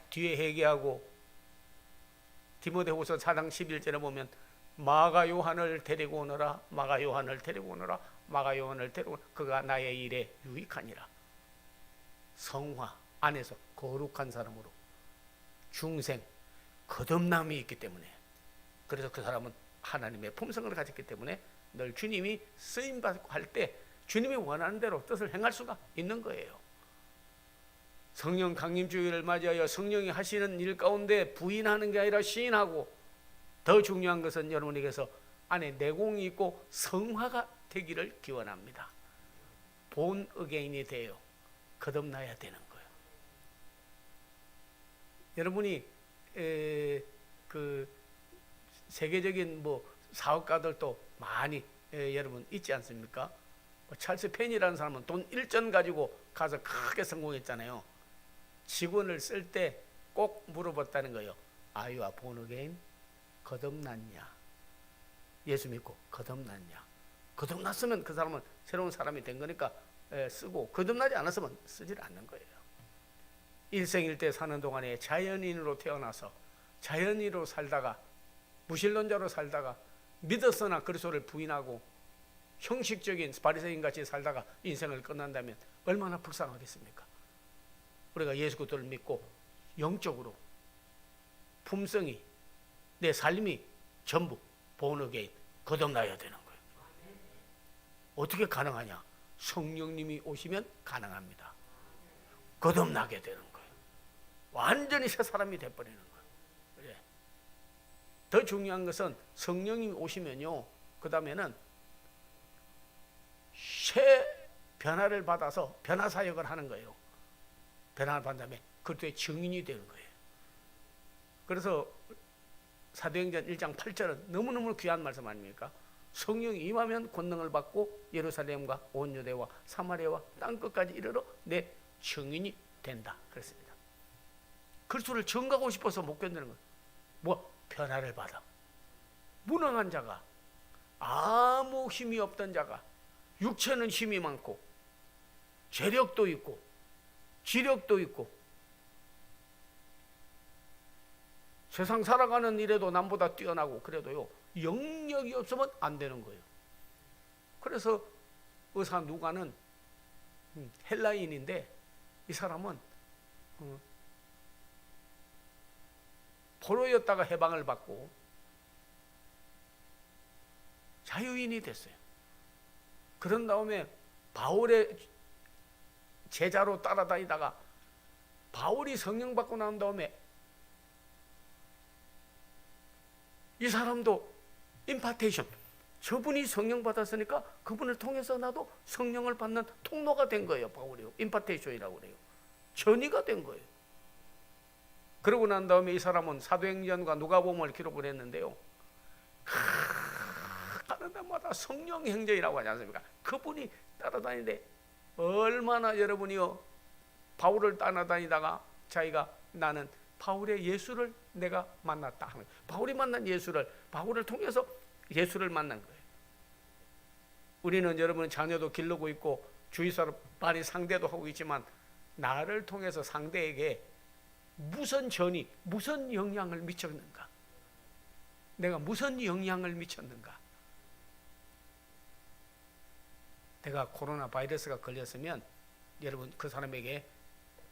뒤에 회개하고 디모데후서 4장 11절에 보면 마가 요한을 데리고 오너라, 마가 요한을 데리고 오너라, 마가 요한을 데리고 오너라. 그가 나의 일에 유익하니라. 성화 안에서 거룩한 사람으로 중생 거듭남이 있기 때문에, 그래서 그 사람은 하나님의 품성을 가졌기 때문에 늘 주님이 쓰임받고 할 때 주님이 원하는 대로 뜻을 행할 수가 있는 거예요. 성령 강림주의를 맞이하여 성령이 하시는 일 가운데 부인하는 게 아니라 시인하고, 더 중요한 것은 여러분에게서 안에 내공이 있고 성화가 되기를 기원합니다. 본 어게인이 되어 거듭나야 되는 거예요. 여러분이 그 세계적인 뭐 사업가들도 많이 여러분 있지 않습니까? 찰스 펜이라는 사람은 돈 1전 가지고 가서 크게 성공했잖아요. 직원을 쓸 때 꼭 물어봤다는 거예요. Are you born again? 거듭났냐? 예수 믿고 거듭났냐? 거듭났으면 그 사람은 새로운 사람이 된 거니까 쓰고, 거듭나지 않았으면 쓰질 않는 거예요. 일생일대 사는 동안에 자연인으로 태어나서 자연인으로 살다가 무신론자로 살다가 믿었으나 그리스도를 부인하고 형식적인 바리새인 같이 살다가 인생을 끝난다면 얼마나 불쌍하겠습니까? 우리가 예수 그리스도를 믿고 영적으로 품성이, 내 삶이 전부 born again, 거듭나야 되는 거예요. 어떻게 가능하냐? 성령님이 오시면 가능합니다. 거듭나게 되는 거예요. 완전히 새 사람이 돼버리는 거예요. 예. 더 중요한 것은 성령님이 오시면요, 그 다음에는 새 변화를 받아서 변화 사역을 하는 거예요. 변화를 받은 다음에 그리스도의 증인이 되는 거예요. 그래서 사도행전 1장 8절은 너무너무 귀한 말씀 아닙니까? 성령이 임하면 권능을 받고 예루살렘과 온 유대와 사마리아와 땅끝까지 이르러 내 증인이 된다 그랬습니다. 그리스도를 증거하고 싶어서 못 견디는 거예요. 뭐? 변화를 받아. 무능한 자가, 아무 힘이 없던 자가, 육체는 힘이 많고 재력도 있고 지력도 있고 세상 살아가는 일에도 남보다 뛰어나고 그래도요, 영역이 없으면 안 되는 거예요. 그래서 의사 누가는 헬라인인데 이 사람은 포로였다가 해방을 받고 자유인이 됐어요. 그런 다음에 바울의 제자로 따라다니다가 바울이 성령 받고 난 다음에 이 사람도 임파테이션, 저분이 성령 받았으니까 그분을 통해서 나도 성령을 받는 통로가 된 거예요. 바울이요. 임파테이션이라고 그래요. 전이가 된 거예요. 그러고 난 다음에 이 사람은 사도행전과 누가복음을 기록을 했는데요, 가는 데마다 성령 행전이라고 하지 않습니까? 그분이 따라다니는데 얼마나 여러분이요, 바울을 따라다니다가 자기가 나는 바울의 예수를 내가 만났다 하는 거예요. 바울이 만난 예수를, 바울을 통해서 예수를 만난 거예요. 우리는 여러분 자녀도 기르고 있고 주위 사람 많이 상대도 하고 있지만 나를 통해서 상대에게 무슨 전이, 무슨 영향을 미쳤는가? 내가 무슨 영향을 미쳤는가? 내가 코로나 바이러스가 걸렸으면 여러분 그 사람에게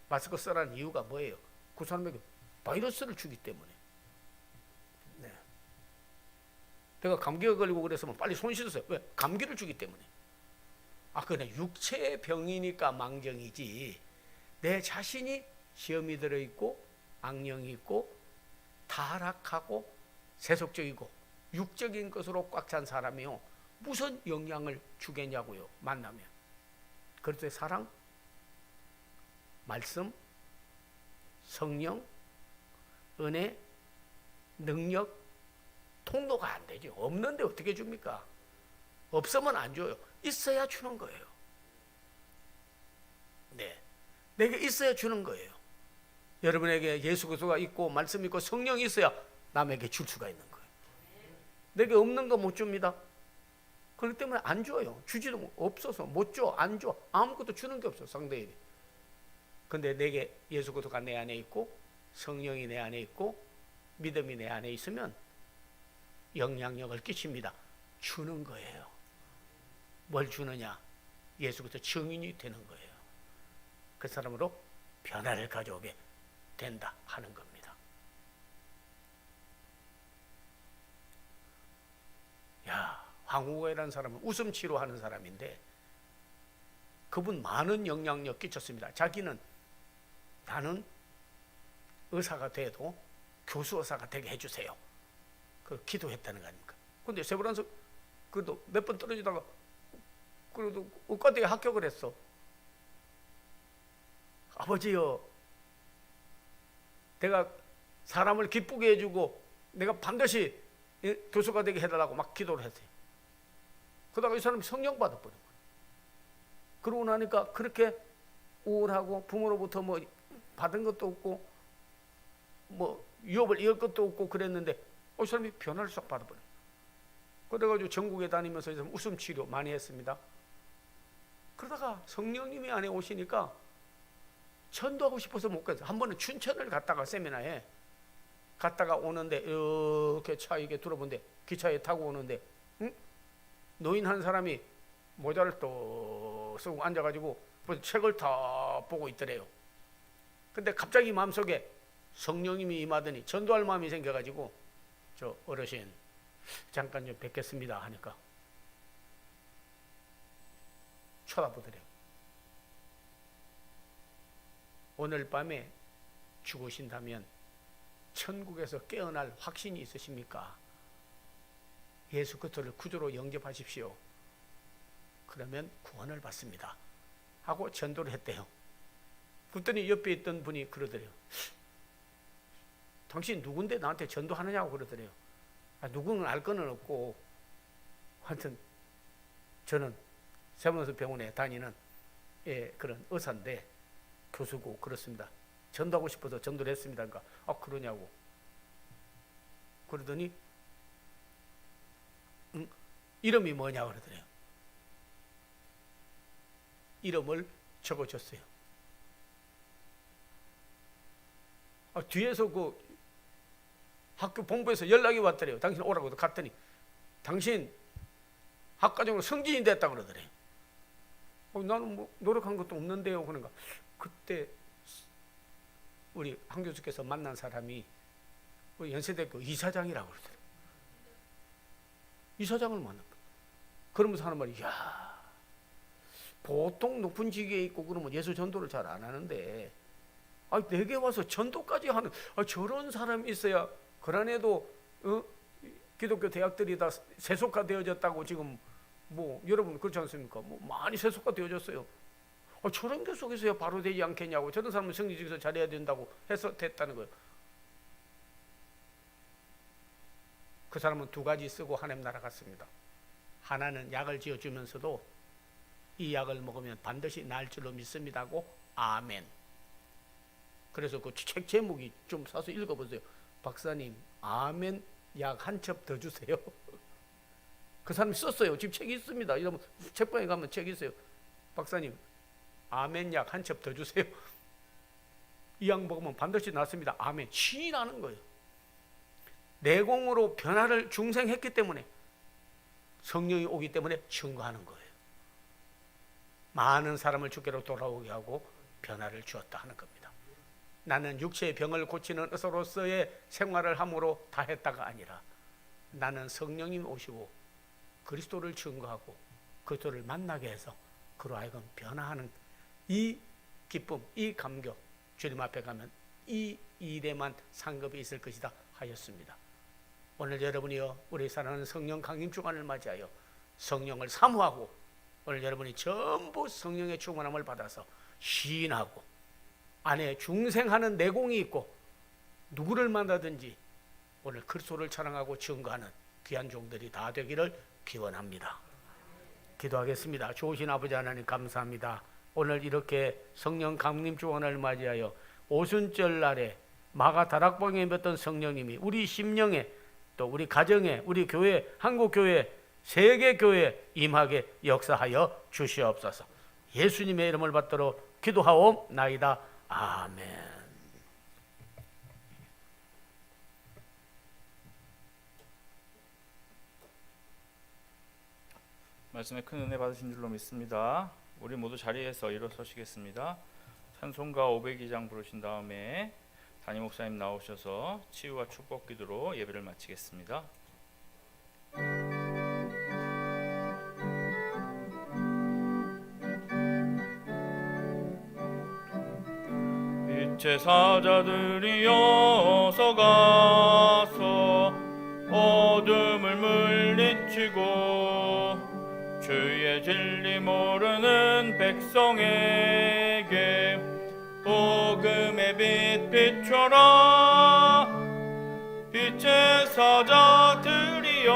마스크 쓰라는 이유가 뭐예요? 그 사람에게 바이러스를 주기 때문에. 네. 내가 감기가 걸리고 그랬으면 빨리 손 씻었어요. 왜? 감기를 주기 때문에. 그냥 육체의 병이니까 망정이지, 내 자신이 시험이 들어있고 악령이 있고 타락하고 세속적이고 육적인 것으로 꽉 찬 사람이요, 무슨 영향을 주겠냐고요. 만나면 그리스도의 사랑, 말씀, 성령, 은혜, 능력, 통로가 안 되죠. 없는데 어떻게 줍니까? 없으면 안 줘요. 있어야 주는 거예요. 네, 내게 있어야 주는 거예요. 여러분에게 예수 그리스도가 있고 말씀이 있고 성령이 있어야 남에게 줄 수가 있는 거예요. 내게 없는 거 못 줍니다. 그렇기 때문에 안 줘요. 주지도 없어서 못 줘, 안 줘. 아무것도 주는 게 없어 상대에게. 근데 내게 예수 그리스도가 내 안에 있고 성령이 내 안에 있고 믿음이 내 안에 있으면 영향력을 끼칩니다. 주는 거예요. 뭘 주느냐? 예수 그리스도 증인이 되는 거예요. 그 사람으로 변화를 가져오게 된다 하는 겁니다. 야, 황후고이라는 사람은 웃음치료 하는 사람인데 그분 많은 영향력 끼쳤습니다. 자기는 나는 의사가 돼도 교수 의사가 되게 해주세요. 그 기도했다는 거 아닙니까? 근데 세브란스 그래도 몇 번 떨어지다가 그래도 의과대에 합격을 했어. 아버지요, 내가 사람을 기쁘게 해주고 내가 반드시 교수가 되게 해달라고 막 기도를 했어요. 그러다가 이 사람이 성령 받아버린 거예요. 그러고 나니까 그렇게 우울하고 부모로부터 뭐 받은 것도 없고 뭐 유업을 이을 것도 없고 그랬는데 이 사람이 변화를 싹 받아버려요. 그래가지고 전국에 다니면서 웃음 치료 많이 했습니다. 그러다가 성령님이 안에 오시니까 전도하고 싶어서 못 갔어요. 한 번은 춘천을 갔다가 세미나에 갔다가 오는데 이렇게 차 이게 들어본데 기차에 타고 오는데 노인 한 사람이 모자를 또 쓰고 앉아가지고 책을 다 보고 있더래요. 근데 갑자기 마음속에 성령님이 임하더니 전도할 마음이 생겨가지고 저 어르신 잠깐 좀 뵙겠습니다 하니까 쳐다보더래요. 오늘 밤에 죽으신다면 천국에서 깨어날 확신이 있으십니까? 예수 그리스도를 구주로 영접하십시오. 그러면 구원을 받습니다 하고 전도를 했대요. 그랬더니 옆에 있던 분이 그러더래요. 당신 누군데 나한테 전도하느냐고 그러더래요. 누구는 알 거는 없고 하여튼 저는 세브란스 병원에 다니는 그런 의사인데 교수고 그렇습니다. 전도하고 싶어서 전도를 했습니다. 그러니까 그러냐고. 그러더니 이름이 뭐냐 그러더래요. 이름을 적어줬어요. 뒤에서 그 학교 본부에서 연락이 왔더래요. 당신 오라고. 갔더니 당신 학과적으로 성진이 됐다 그러더래요. 나는 뭐 노력한 것도 없는데요. 그러니까 그때 우리 한 교수께서 만난 사람이 연세대학교 이사장이라고 그러더래요. 이사장을 만났다. 그러면서 하는 말이 야 보통 높은 직위에 있고 그러면 예수 전도를 잘 안 하는데 내게 와서 전도까지 하는 저런 사람이 있어야 그란에도 기독교 대학들이 다 세속화되어졌다고 지금 뭐 여러분 그렇지 않습니까? 뭐 많이 세속화되어졌어요. 저런 교수가 있어야 바로 되지 않겠냐고. 저런 사람은 성리직에서 잘해야 된다고 해서 됐다는 거예요. 그 사람은 두 가지 쓰고 하나님 나라 갔습니다. 하나는 약을 지어주면서도 이 약을 먹으면 반드시 나을 줄로 믿습니다고 아멘. 그래서 그 책 제목이 좀 사서 읽어보세요. 박사님 아멘 약 한 첩 더 주세요. 그 사람이 썼어요. 지금 책이 있습니다. 이러면 책방에 가면 책이 있어요. 박사님 아멘 약 한 첩 더 주세요. 이 약 먹으면 반드시 낫습니다. 아멘. 신이 나는 거예요. 내공으로 변화를 중생했기 때문에 성령이 오기 때문에 증거하는 거예요. 많은 사람을 주께로 돌아오게 하고 변화를 주었다 하는 겁니다. 나는 육체의 병을 고치는 의사로서의 생활을 함으로 다 했다가 아니라 나는 성령님 오시고 그리스도를 증거하고 그리스도를 만나게 해서 그로 하여금 변화하는 이 기쁨, 이 감격, 주님 앞에 가면 이 일에만 상급이 있을 것이다 하였습니다. 오늘 여러분이요 우리 사랑하는 성령 강림 주간을 맞이하여 성령을 사모하고 오늘 여러분이 전부 성령의 충만함을 받아서 시인하고 안에 중생하는 내공이 있고 누구를 만나든지 오늘 그리스도를 찬양하고 증거하는 귀한 종들이 다 되기를 기원합니다. 기도하겠습니다. 좋으신 아버지 하나님 감사합니다. 오늘 이렇게 성령 강림 주간을 맞이하여 오순절 날에 마가 다락방에 맺던 성령님이 우리 심령에 또 우리 가정에 우리 교회 한국교회 세계교회 임하게 역사하여 주시옵소서. 예수님의 이름을 받들어 기도하옵나이다. 아멘.
말씀에 큰 은혜 받으신 줄로 믿습니다. 우리 모두 자리에서 일어서시겠습니다. 찬송가 502장 부르신 다음에 담임 목사님 나오셔서 치유와 축복 기도로 예배를 마치겠습니다. 빛의 사자들이 어서 가서 어둠을 물리치고 주의 진리 모르는 백성에게 복음의 복음의 빛 비춰라 빛의 사자들이여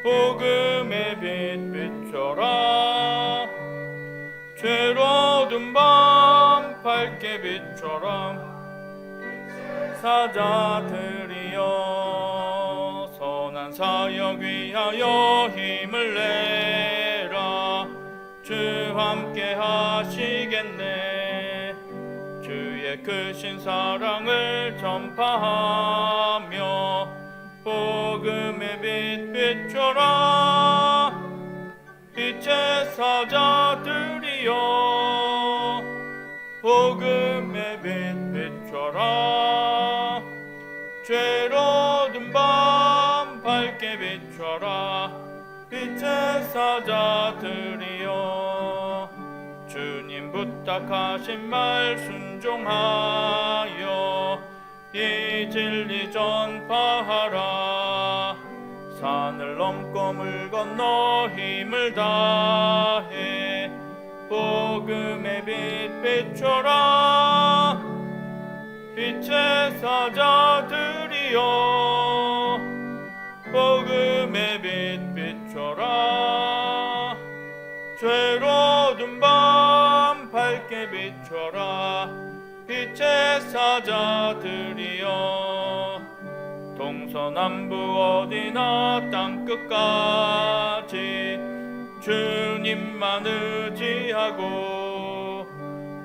복음의 빛 비춰라 죄로든 밤 밝게 비춰라 사자들이여 선한 사역 위하여 힘을 내라 주 함께 하시겠네 주의 크신 사랑을 전파하며 복음의 빛 비춰라 빛의 사자들이여 복음의 빛 비춰라 죄로든 밤 밝게 비춰라 빛의 사자들이여 주님 부탁하신 말 순종하여 이 진리 전파하라 산을 넘고 물 건너 힘을 다해 복음의 빛 비춰라 빛의 사자들이여 복음의 빛 비춰라 죄로든 밤 밝게 비춰라 빛의 사자들이여 동서남북 어디나 땅끝까지 주님만 의지하고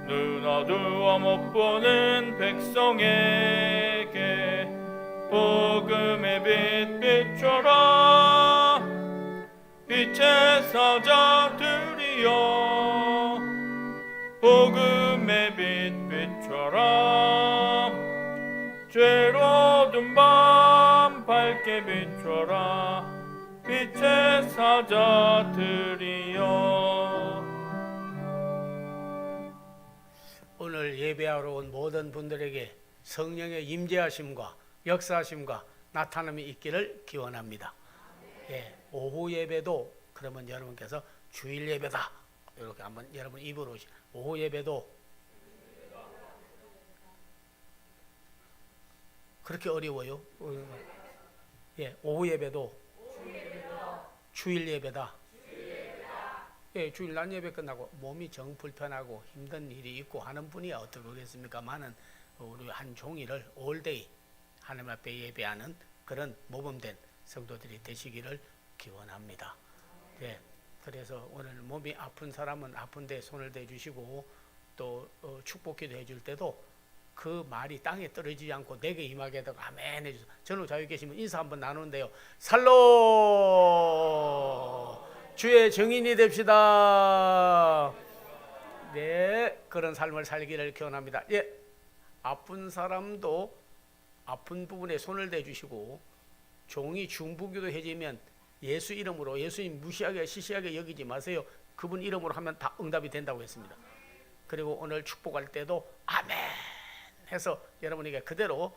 눈 어두워 못 보는 백성에게 복음의 빛 비춰라 빛의 사자들이여 복음의 빛 비춰라 죄로든 밤 밝게 비춰라 빛의 사자들이여
오늘 예배하러 온 모든 분들에게 성령의 임재하심과 역사하심과 나타남이 있기를 기원합니다. 예, 오후 예배도 그러면 여러분께서 주일 예배다 이렇게 한번 여러분 입으로 오시. 오후 예배도 그렇게 어려워요? 예, 오후 예배도 주일 예배다. 예, 주일 낮 예배 끝나고 몸이 정 불편하고 힘든 일이 있고 하는 분이야 어떡하겠습니까만은 우리 한 종일을 올데이 하나님 앞에 예배하는 그런 모범된 성도들이 되시기를 기원합니다. 예, 그래서 오늘 몸이 아픈 사람은 아픈데 손을 대주시고 또 축복기도 해줄 때도 그 말이 땅에 떨어지지 않고 내게 임하게 해도 아멘 해주세요. 전후 자유 계시면 인사 한번 나누는데요. 살로 주의 증인이 됩시다. 네, 그런 삶을 살기를 기원합니다. 예, 아픈 사람도 아픈 부분에 손을 대주시고 종이 중보기도 해지면 예수 이름으로 예수님 무시하게 시시하게 여기지 마세요. 그분 이름으로 하면 다 응답이 된다고 했습니다. 그리고 오늘 축복할 때도 아멘 해서 여러분에게 그대로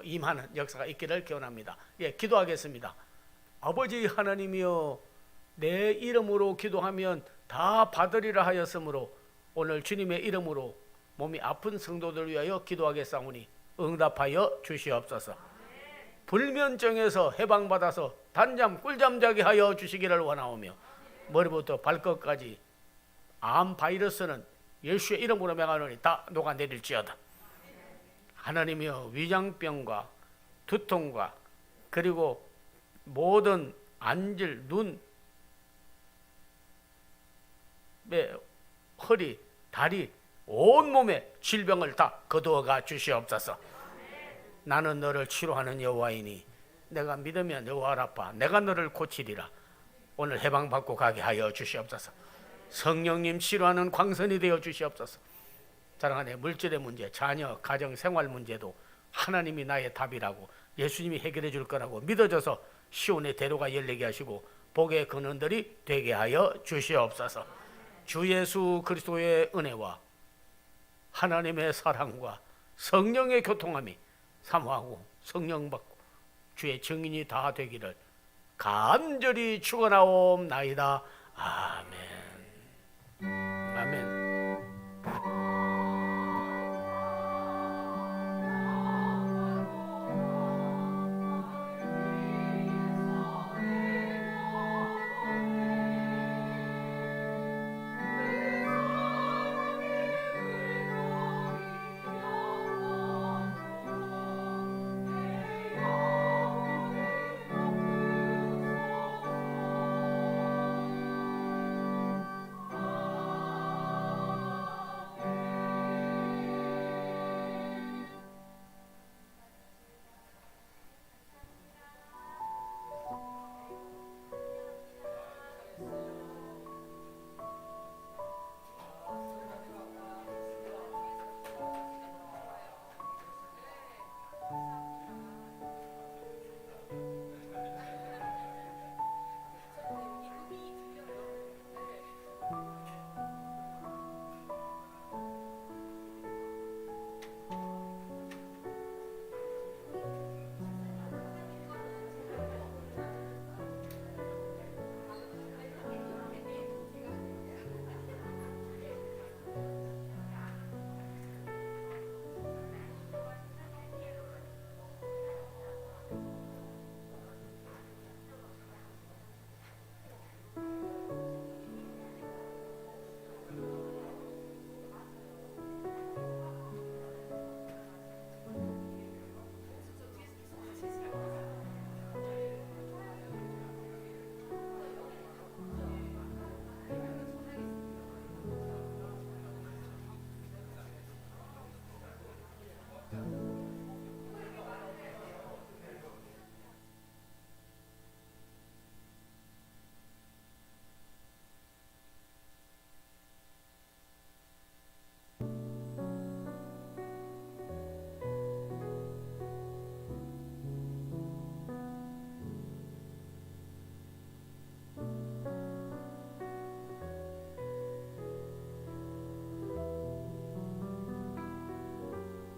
임하는 역사가 있기를 기원합니다. 예, 기도하겠습니다. 아버지 하나님이여 내 이름으로 기도하면 다 받으리라 하였으므로 오늘 주님의 이름으로 몸이 아픈 성도들 위하여 기도하겠사오니 응답하여 주시옵소서. 불면증에서 해방받아서 단잠 꿀잠 자게 하여 주시기를 원하오며 머리부터 발끝까지 암 바이러스는 예수의 이름으로 명하노니 다 녹아내릴지어다. 하나님이여 위장병과 두통과 그리고 모든 안질, 눈, 허리, 다리, 온몸에 질병을 다 거두어가 주시옵소서. 나는 너를 치료하는 여호와이니 내가 믿으면 여호와 라파 내가 너를 고치리라. 오늘 해방받고 가게 하여 주시옵소서. 성령님 치료하는 광선이 되어 주시옵소서. 사랑하는 물질의 문제, 자녀, 가정, 생활 문제도 하나님이 나의 답이라고 예수님이 해결해 줄 거라고 믿어져서 시온의 대로가 열리게 하시고 복의 근원들이 되게 하여 주시옵소서. 주 예수 그리스도의 은혜와 하나님의 사랑과 성령의 교통함이 사모하고 성령 받고 주의 증인이 다 되기를 간절히 축원하옵나이다. 아멘. 아멘.